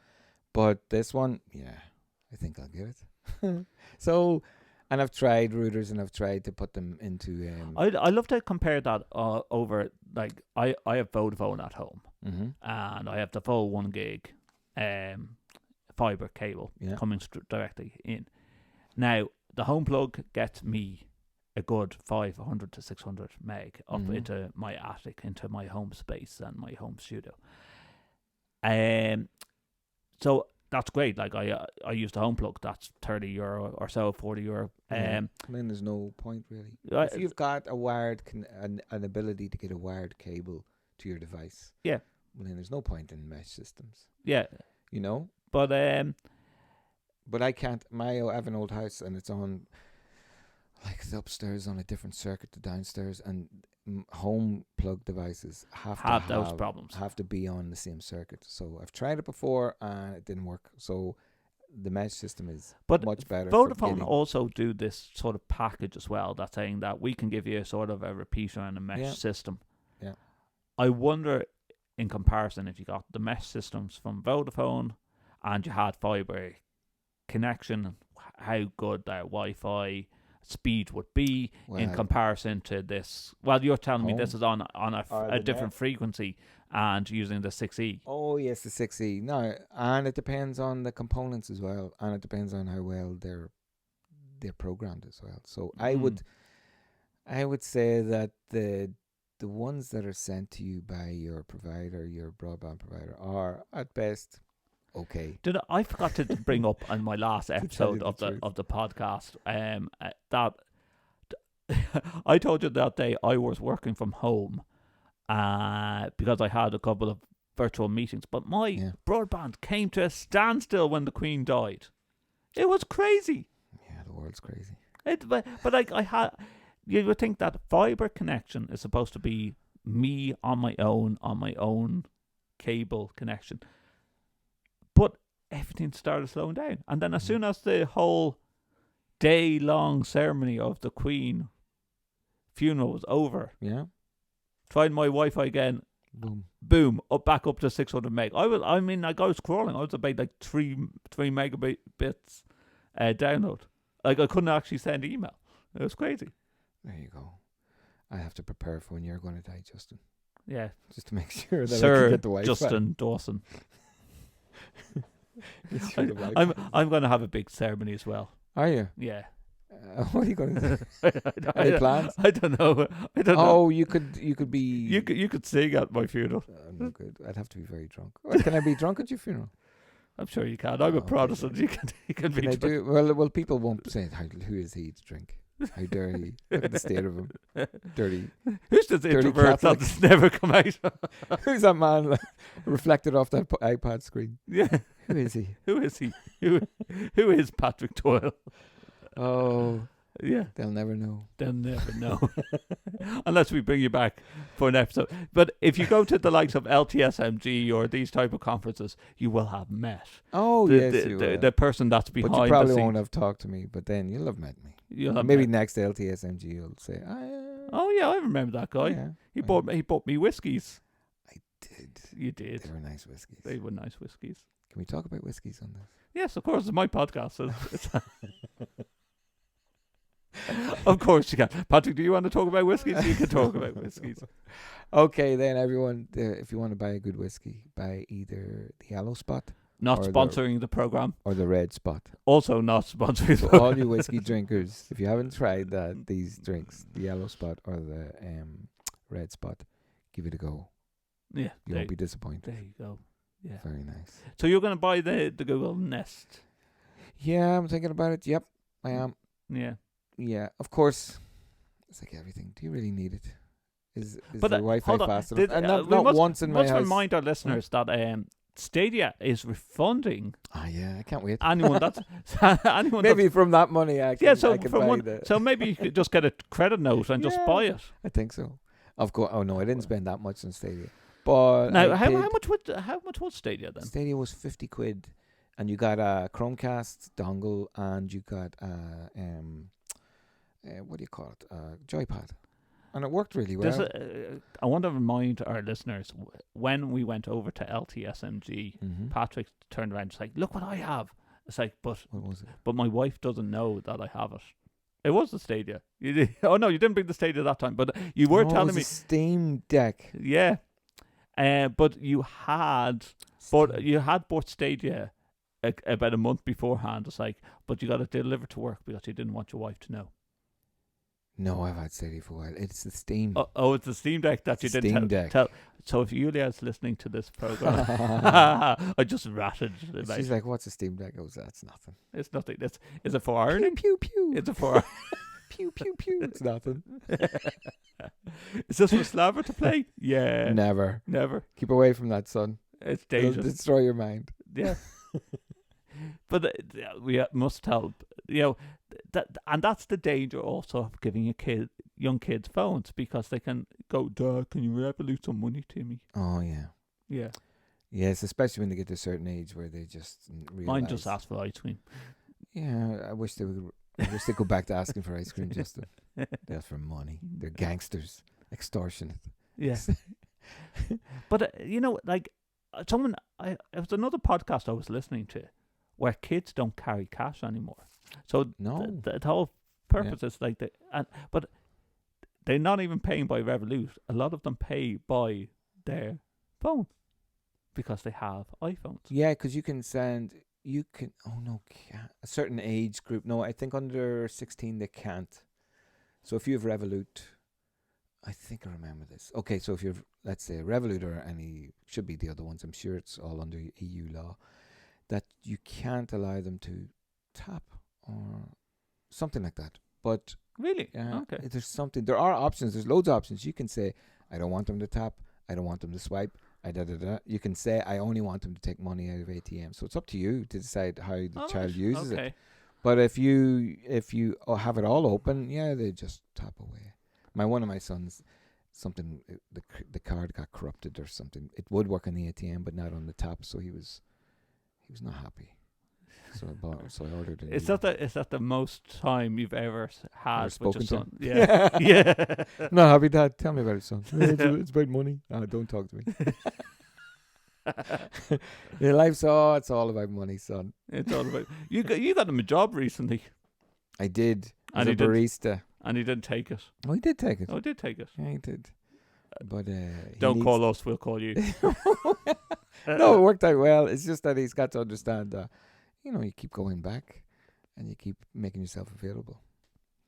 But this one, I think I'll get it. So, and I've tried routers and I've tried to put them into... I love to compare that over, like, I have Vodafone at home, and I have the full 1 gig fibre cable coming directly in. Now, the home plug gets me a good 500 to 600 meg up into my attic, into my home space and my home studio. So that's great. Like I use the home plug. That's €30 or so, €40. Then there's no point really. If you've got a wired an ability to get a wired cable to your device, well then there's no point in mesh systems. Yeah, you know. But I can't. I have an old house and it's on, like, the upstairs on a different circuit to downstairs, and home plug devices have those problems. Have to be on the same circuit. So I've tried it before and it didn't work. So the mesh system is much better. Vodafone also do this sort of package as well. That's saying that we can give you a sort of a repeater and a mesh system. Yeah. I wonder, in comparison, if you got the mesh systems from Vodafone and you had fibre connection, how good their Wi-Fi speed would be in comparison to this. Well, you're telling me this is on a different frequency and using the 6E. Oh yes, the 6E. No, and it depends on the components as well, and it depends on how well they're programmed as well. So I would say that the ones that are sent to you by your provider, your broadband provider, are at best okay. I forgot to bring up on my last episode of the podcast that I told you that day I was working from home because I had a couple of virtual meetings, but my broadband came to a standstill when the Queen died. It was crazy. Yeah, the world's crazy. But like you would think that fibre connection is supposed to be me on my own cable connection. But everything started slowing down. And then as soon as the whole day-long ceremony of the Queen Funeral was over. Yeah. Tried my Wi-Fi again. Boom, back up to 600 meg. I was scrolling. I was about like 3 megabits download. Like I couldn't actually send email. It was crazy. There you go. I have to prepare for when you're going to die, Justin. Yeah, just to make sure that I Sir can get the Wi-Fi. Justin Dawson. I'm going to have a big ceremony as well. Are you? Yeah. What are you going to do? Any plans? I don't know. Oh, you could be. You could sing at my funeral. No good. I'd have to be very drunk. Can I be drunk at your funeral? I'm sure you can. I'm a Protestant. You can be I drunk. do? Well, people won't say, who is he to drink? How dare he? Look at the state of him. Dirty. Who's this introvert that's never come out? Who's that man reflected off that iPad screen? Yeah. Who is he? Who is he? Who is Patrick Doyle? Oh, yeah. They'll never know. They'll never know. Unless we bring you back for an episode. But if you go to the likes of LTSMG or these type of conferences, you will have met. Oh, yes, you will. The person that's behind the But you probably scenes. won't have talked to me, but then you'll have met me. Maybe met. Next LTSMG you'll say, oh, yeah, I remember that guy. Yeah, he bought me whiskies. I did. You did. They were nice whiskies. They were nice whiskies. Can we talk about whiskies on this? Yes, of course. It's my podcast. So of course you can. Patrick, do you want to talk about whiskies? You can talk about whiskies. Okay, then everyone, if you want to buy a good whiskey, buy either the Yellow Spot. Not sponsoring the program. Or the Red Spot. Also not sponsoring so all you whiskey drinkers, if you haven't tried these drinks, the Yellow Spot or the Red Spot, give it a go. Yeah. You won't be disappointed. There you go. Yeah. Very nice. So you're going to buy the Google Nest? Yeah, I'm thinking about it. Yep, I am. Yeah. Yeah, of course. It's like everything. Do you really need it? Is the Wi-Fi fast enough? And not once in my house. Let's remind our listeners that Stadia is refunding. Ah, yeah, I can't wait. Anyone maybe from that money, I can so maybe you could just get a credit note and just buy it. I think so. Of course. Oh no, I didn't spend that much on Stadia. But now, how much was Stadia then? Stadia was £50, and you got a Chromecast dongle, and you got what do you call it? Joypad. And it worked really well. I want to remind our listeners, when we went over to LTSMG, Patrick turned around and was like, look what I have. It's like, what was it? But my wife doesn't know that I have it. It was the Stadia. Oh, no, you didn't bring the Stadia that time, but you were telling me. Steam Deck. Yeah. But you had bought Stadia about a month beforehand. It's like, but you got it delivered to work because you didn't want your wife to know. No, I've had Stadia for a while. It's the Steam. Oh, it's the Steam Deck that you didn't tell. So if Julia's listening to this program, I just ratted. She's like, "What's a Steam Deck?" I was, "That's nothing. It's nothing. Is it for ironing? Pew pew pew. It's for pew pew pew. It's nothing. Is this for Slaver to play? Yeah. Never. Keep away from that, son. It's dangerous. It'll destroy your mind. Yeah. But we must tell, that's the danger also of giving young kids phones, because they can go, "Dad, can you revolute some money to me?" Oh yeah. Yeah. Yes, especially when they get to a certain age where they just realize. Mine just ask for ice cream. Yeah, I wish they go back to asking for ice cream, Justin. That's for money. They're gangsters, extortionate. Yeah. But it was another podcast I was listening to, where kids don't carry cash anymore. So the whole purpose is like but they're not even paying by Revolut. A lot of them pay by their phone because they have iPhones. Yeah, because you can a certain age group. No, I think under 16 they can't. So if you have Revolut, I think I remember this. Okay, so if you've, let's say, Revolut or should be the other ones, I'm sure it's all under EU law, that you can't allow them to tap or something like that. But really, okay, there are options. There's loads of options. You can say, I don't want them to tap. I don't want them to swipe. You can say, I only want them to take money out of ATM. So it's up to you to decide how the child uses it. But if you have it all open, they just tap away. One of my sons, the card got corrupted or something. It would work on the ATM, but not on the tap. So he was not happy. So I ordered it. Is that the most time you've ever had with your spoken to son? him. Yeah. Yeah. No, happy dad. Tell me about it, son. It's about money. Don't talk to me. Your life's it's all about money, son. It's all about you got him a job recently. I did. As And a he did. barista. And he didn't take it. Oh, he did take it. Oh, he did take it. Yeah, he did. But Don't call us, we'll call you. No, it worked out well. It's just that he's got to understand that, you keep going back and you keep making yourself available.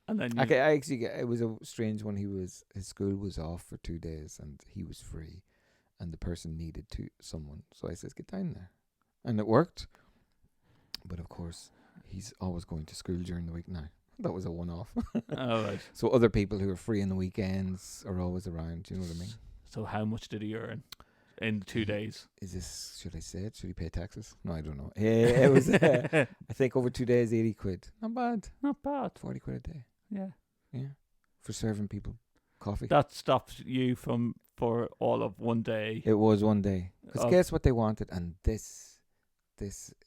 And then it was a strange one. His school was off for 2 days and he was free and the person needed someone. So I says, get down there. And it worked. But of course, he's always going to school during the week now. That was a one-off. all right. So other people who are free on the weekends are always around. Do you know what I mean? So how much did he earn in 2 days? Should I say it? Should he pay taxes? No, I don't know. It was, I think over 2 days, 80 quid. Not bad. Not bad. 40 quid a day. Yeah. Yeah. For serving people coffee. That stops you for all of 1 day. It was 1 day. Because Oh. guess what they wanted? And this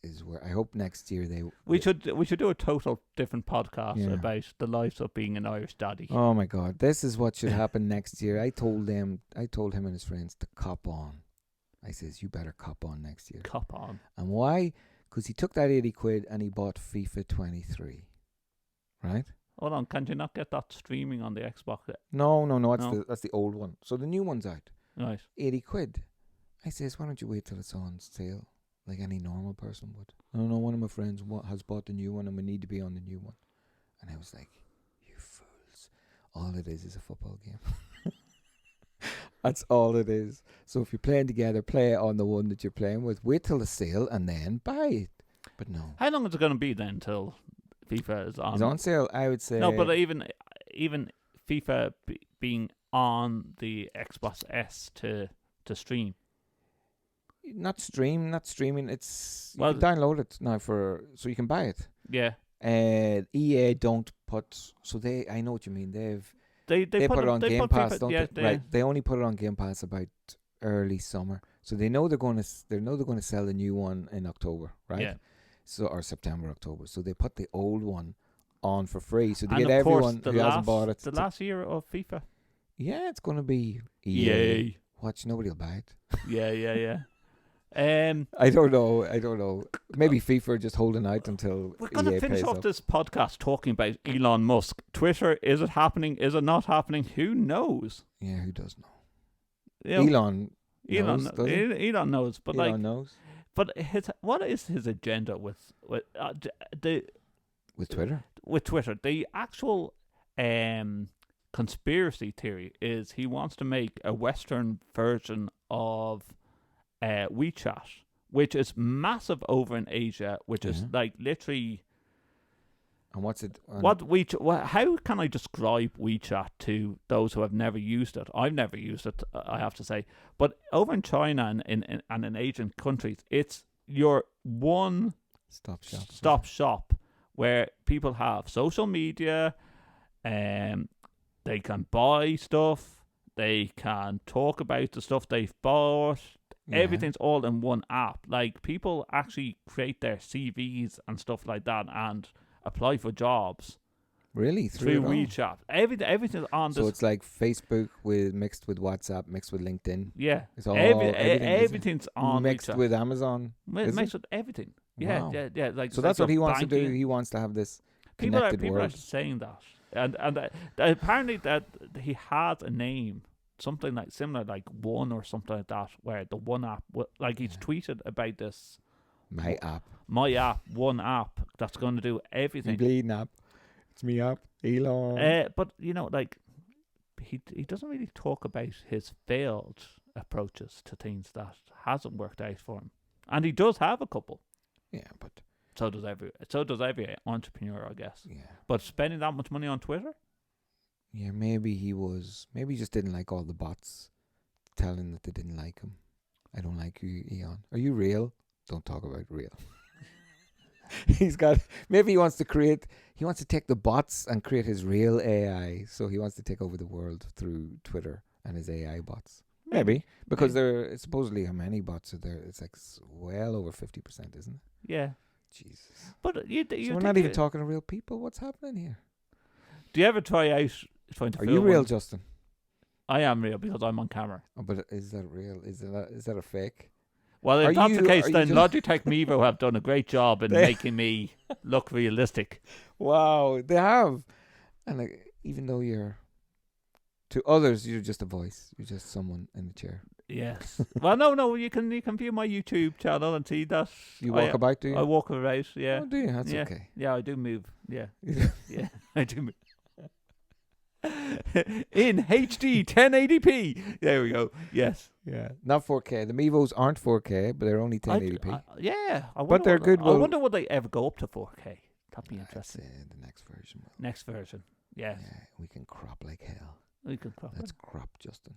is where I hope next year We should do a total different podcast Yeah. about the lives of being an Irish daddy. Oh my God. This is what should happen next year. I told him and his friends to cop on. I says, you better cop on next year. Cop on. And why? Because he took that 80 quid and he bought FIFA 23. Right? Hold on, can you not get that streaming on the Xbox? No. No. That's the old one. So the new one's out. Right. 80 quid. I says, why don't you wait till it's on sale? Like any normal person would. I don't know, one of my friends has bought the new one and we need to be on the new one. And I was like, you fools. All it is a football game. That's all it is. So if you're playing together, play it on the one that you're playing with. Wait till the sale and then buy it. But no. How long is it going to be then until FIFA is on? It's on sale, I would say. No, but even FIFA being on the Xbox S to stream. Not streaming. It's you Well, can download it now so you can buy it. Yeah. EA don't put I know what you mean. They put it on Game Pass, don't they? Right. They only put it on Game Pass about early summer, so they know they're going to sell the new one in October, right? Yeah. So or September, October. So they put the old one on for free, so they And get of course, everyone who hasn't bought it. The last year of FIFA. Yeah, it's going to be EA. Yay. Watch, nobody will buy it. Yeah. I don't know. Maybe FIFA are just holding out until We're going to EA finish pays off up. this podcast talking about Elon Musk. Twitter, is it happening? Is it not happening? Who knows? Yeah, who does know? You know, Elon knows, does he? Elon knows, but Elon knows. but what is his agenda with Twitter? With Twitter, the actual conspiracy theory is he wants to make a Western version of WeChat, which is massive over in Asia, which is like literally. And what's it? How can I describe WeChat to those who have never used it? I've never used it, I have to say. But over in China and in Asian countries, it's your one stop shop where people have social media, they can buy stuff, they can talk about the stuff they've bought. Yeah. Everything's all in one app. Like, people actually create their CVs and stuff like that and apply for jobs. Really? Through WeChat. Everything's on this. So it's like Facebook mixed with WhatsApp, mixed with LinkedIn. Yeah. It's all everything's on mixed WeChat. with Amazon. Mixed with everything. Yeah, Wow. yeah. Like, so that's what he wants to do. He wants to have this connected people world. are saying that. And apparently that he has a name. Something like similar, like One or something like that, where the One app, like he's tweeted about this. My app, One app that's going to do everything. Me bleeding app, it's me app, Elon. But like he doesn't really talk about his failed approaches to things that hasn't worked out for him, and he does have a couple. Yeah, but so does every entrepreneur, I guess. Yeah, but spending that much money on Twitter. Yeah, maybe he just didn't like all the bots telling that they didn't like him. I don't like you, Eon. Are you real? Don't talk about real. Maybe he wants to take the bots and create his real AI. So he wants to take over the world through Twitter and his AI bots. Maybe. Because there supposedly how many bots are there? It's like well over 50%, isn't it? Yeah. Jesus. But you So we're not even talking to real people. What's happening here? Do you ever try out trying to Are film you real, one? Justin? I am real because I'm on camera. Oh, but is that real? Is that a fake? Well, if that's the case, then just Logitech Mevo have done a great job in making me look realistic. Wow, they have. And even though to others, you're just a voice. You're just someone in the chair. Yes. Well, no. You can view my YouTube channel and see that. You walk about, do you? I walk about. Yeah. Oh, do you? That's yeah. okay. Yeah, I do move. Yeah. Yeah, I do move. In HD 1080p. There we go. Yes. Yeah. Not 4K. The Mevos aren't 4K, but they're only 1080p. But they're good. I wonder would they ever go up to 4K. That'd be interesting. The next version. Next version. Yeah. We can crop like hell. We can crop. Let's crop, Justin.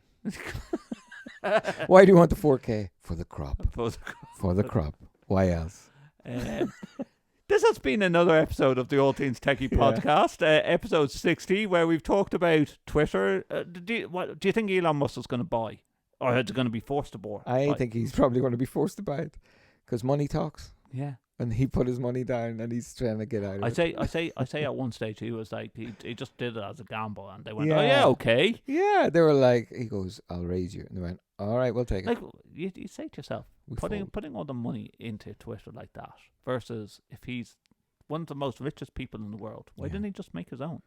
Why do you want the 4K? For the crop. For the crop. Why else? This has been another episode of the All Things TechIE podcast, episode 60, where we've talked about Twitter. Do you think Elon Musk is going to buy? Or is it going to be forced to buy? I think he's probably going to be forced to buy it. Because money talks. Yeah. And he put his money down and he's trying to get out of it. I say at one stage he was like, he just did it as a gamble. And they went, oh yeah, okay. Yeah, they were like, he goes, I'll raise you. And they went, all right, we'll take it. Like, you say to yourself, putting all the money into Twitter like that versus if he's one of the most richest people in the world, why didn't he just make his own?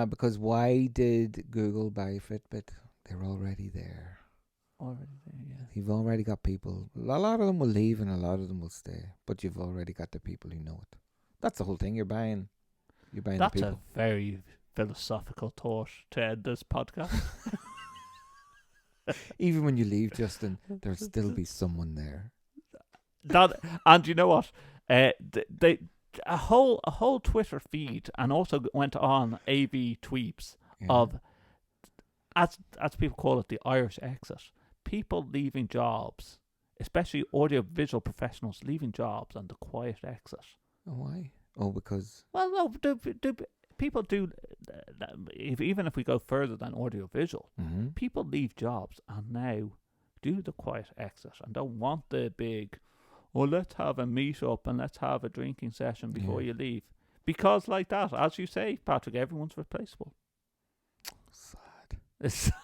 Because why did Google buy Fitbit? They're already there. You've already got people. A lot of them will leave and a lot of them will stay. But you've already got the people who know it. That's the whole thing. You're buying the people. That's a very philosophical thought to end this podcast. Even when you leave, Justin, there'll still be someone there. And you know what? A whole Twitter feed and also went on AV tweets of, as people call it, the Irish exit. People leaving jobs, especially audiovisual professionals leaving jobs, and the quiet exit. Oh, why? Oh, because... Well, no, people do, even if we go further than audiovisual, people leave jobs and now do the quiet exit and don't want the big, let's have a meet-up and let's have a drinking session before you leave. Because like that, as you say, Patrick, everyone's replaceable. Sad. It's sad.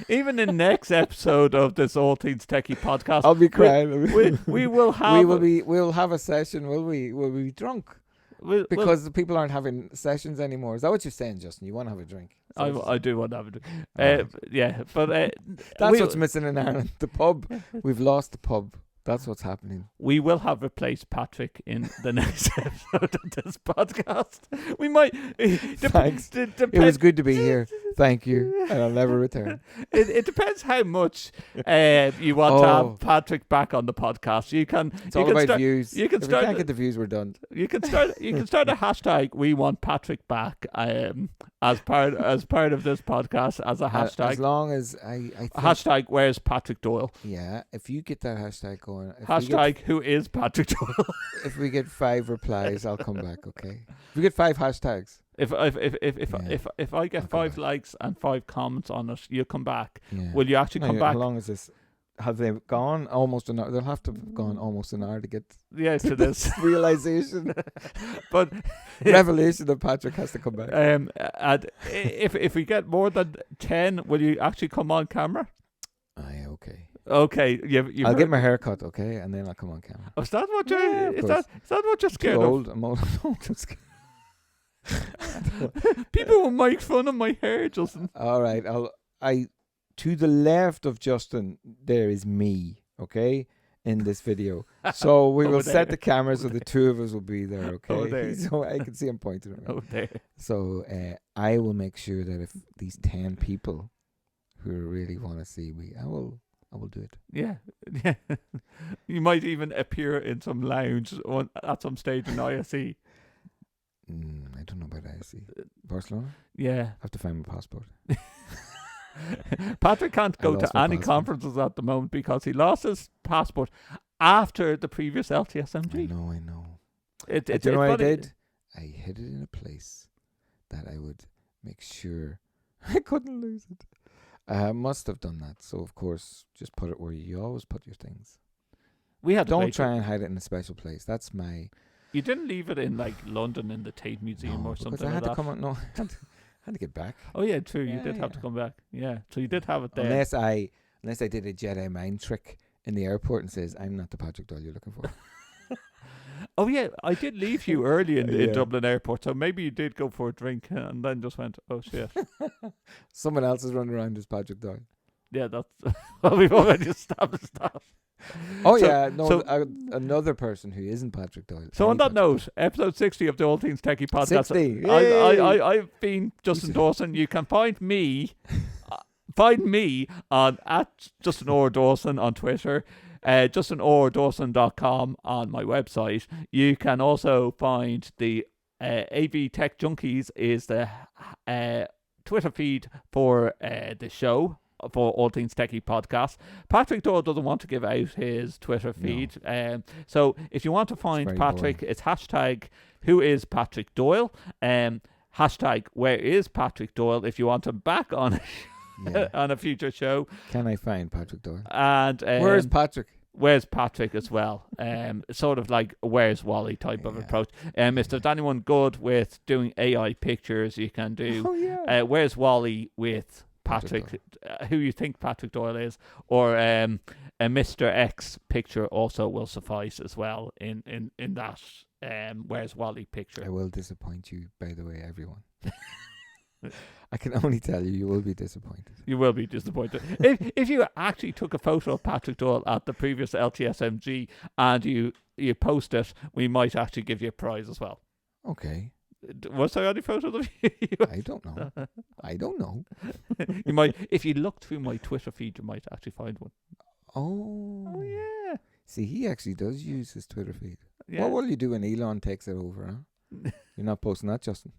even in next episode of this All Things TechIE podcast, I'll be crying. We'll have a session. Will we be drunk? Because the people aren't having sessions anymore. Is that what you're saying, Justin? You want to have a drink? I do want to have a drink. But that's what's missing in Ireland. The pub. We've lost the pub. That's what's happening. We will have replaced Patrick in the next episode of this podcast. We might. Thanks. It was good to be here. Thank you. And I'll never return. It depends how much you want to have Patrick back on the podcast. It's all about views. You can if we can't get the views, we're done. You can start a hashtag. We want Patrick back. As part of this podcast as a hashtag. As long as I think, hashtag where's Patrick Doyle? Yeah, if you get that hashtag going. Hashtag who is Patrick Doyle? If we get 5 replies, I'll come back. Okay. If we get 5 hashtags. If I get 5 likes and 5 comments on it, you come back. Yeah. Will you actually come back? How long is this? Have they gone almost an hour? They'll have to have gone almost an hour to get to this realization. But revelation that Patrick has to come back. And if we get more than 10, will you actually come on camera? Aye, okay. Okay, I'll get my hair cut, okay, and then I'll come on camera. Oh, is that what you're? Is that what you're scared of? I'm old. I'm scared. People will make fun of my hair, Justin. All right, to the left of Justin, there is me, okay, in this video. So we will set the camera so the two of us will be there, okay? So I can see him pointing around. Oh, there. So I will make sure that if these 10 people who really want to see me, I will do it. Yeah. You might even appear in some lounge at some stage in ISE. I don't know about ISE. Barcelona? Yeah. I have to find my passport. Patrick can't go to any conferences at the moment because he lost his passport after the previous LTSMG. I know. Do you know what I did? I hid it in a place that I would make sure I couldn't lose it. I must have done that. So, of course, just put it where you always put your things. We had a Don't great try trip. and hide it in a special place. That's my... You didn't leave it in like London in the Tate Museum or because something I had like to that. come out. No, I had to get back. Oh yeah, true. You Yeah, did have to yeah. come back. Yeah, so you did have it there. Unless I did a Jedi mind trick in the airport and says, I'm not the Patrick Doyle you're looking for. Oh yeah, I did leave you early in Yeah. Dublin Airport, so maybe you did go for a drink and then just went, oh shit. Someone else is running around as Patrick Doyle. Yeah, that's well, we've already established that. Oh So- yeah, no, so- another person who isn't Patrick Doyle. So Any on that Patrick note, episode 60 of the All Things Techie podcast. 60. I've been Justin Dawson. You can find me on at Justin Orr Dawson on Twitter, justinordawson.com on my website. You can also find the AV Tech Junkies is the Twitter feed for the show, for All Things Techie podcast. Patrick Doyle doesn't want to give out his Twitter feed. So if you want to find very Patrick, it's hashtag who is Patrick Doyle, hashtag where is Patrick Doyle if you want him back on Yeah. on a future show. Can I find Patrick Doyle? And Where's Patrick? Where's Patrick as well? Sort of like Where's Wally type of Yeah. approach. If there's anyone good with doing AI pictures, you can do Oh yeah. Where's Wally with Patrick Patrick, who you think Patrick Doyle is, or a Mr. X picture also will suffice as well in that Where's Wally picture. I will disappoint you, by the way, everyone. I can only tell you will be disappointed. You will be disappointed. if you actually took a photo of Patrick Doyle at the previous LTSMG and you post it, we might actually give you a prize as well. Okay. Was there any photos of you? I don't know. I don't know. You might, if you look through my Twitter feed, you might actually find one. Oh. Yeah. See, he actually does use his Twitter feed. Yeah. What will you do when Elon takes it over, huh? You're not posting that, Justin.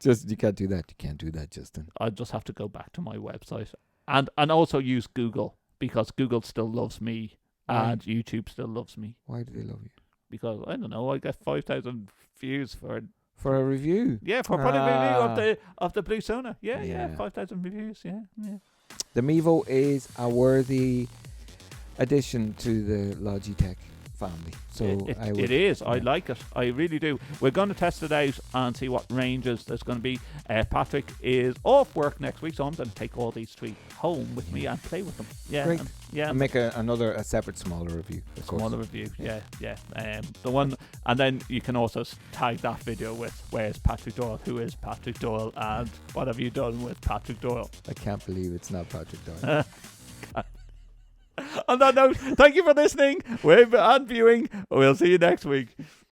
You can't do that. You can't do that, Justin. I just have to go back to my website and also use Google, because Google still loves me and YouTube still loves me, Why do they love you? because I don't know, I get 5,000 views for For a review. for a product review of the Blue Sona. Yeah, Yeah. 5,000 reviews. Yeah. The Mevo is a worthy addition to the Logitech family. So It is. I yeah. like it. I really do. We're going to test it out and see what ranges there's going to be. Patrick is off work next week, so I'm going to take all these three home with me and play with them. Yeah, Great. Yeah. And make a separate smaller review. Of course. Smaller review, yeah. The one, and then you can also tag that video with where's Patrick Doyle, who is Patrick Doyle, and what have you done with Patrick Doyle. I can't believe it's not Patrick Doyle. On that note, thank you for listening and viewing. We'll see you next week.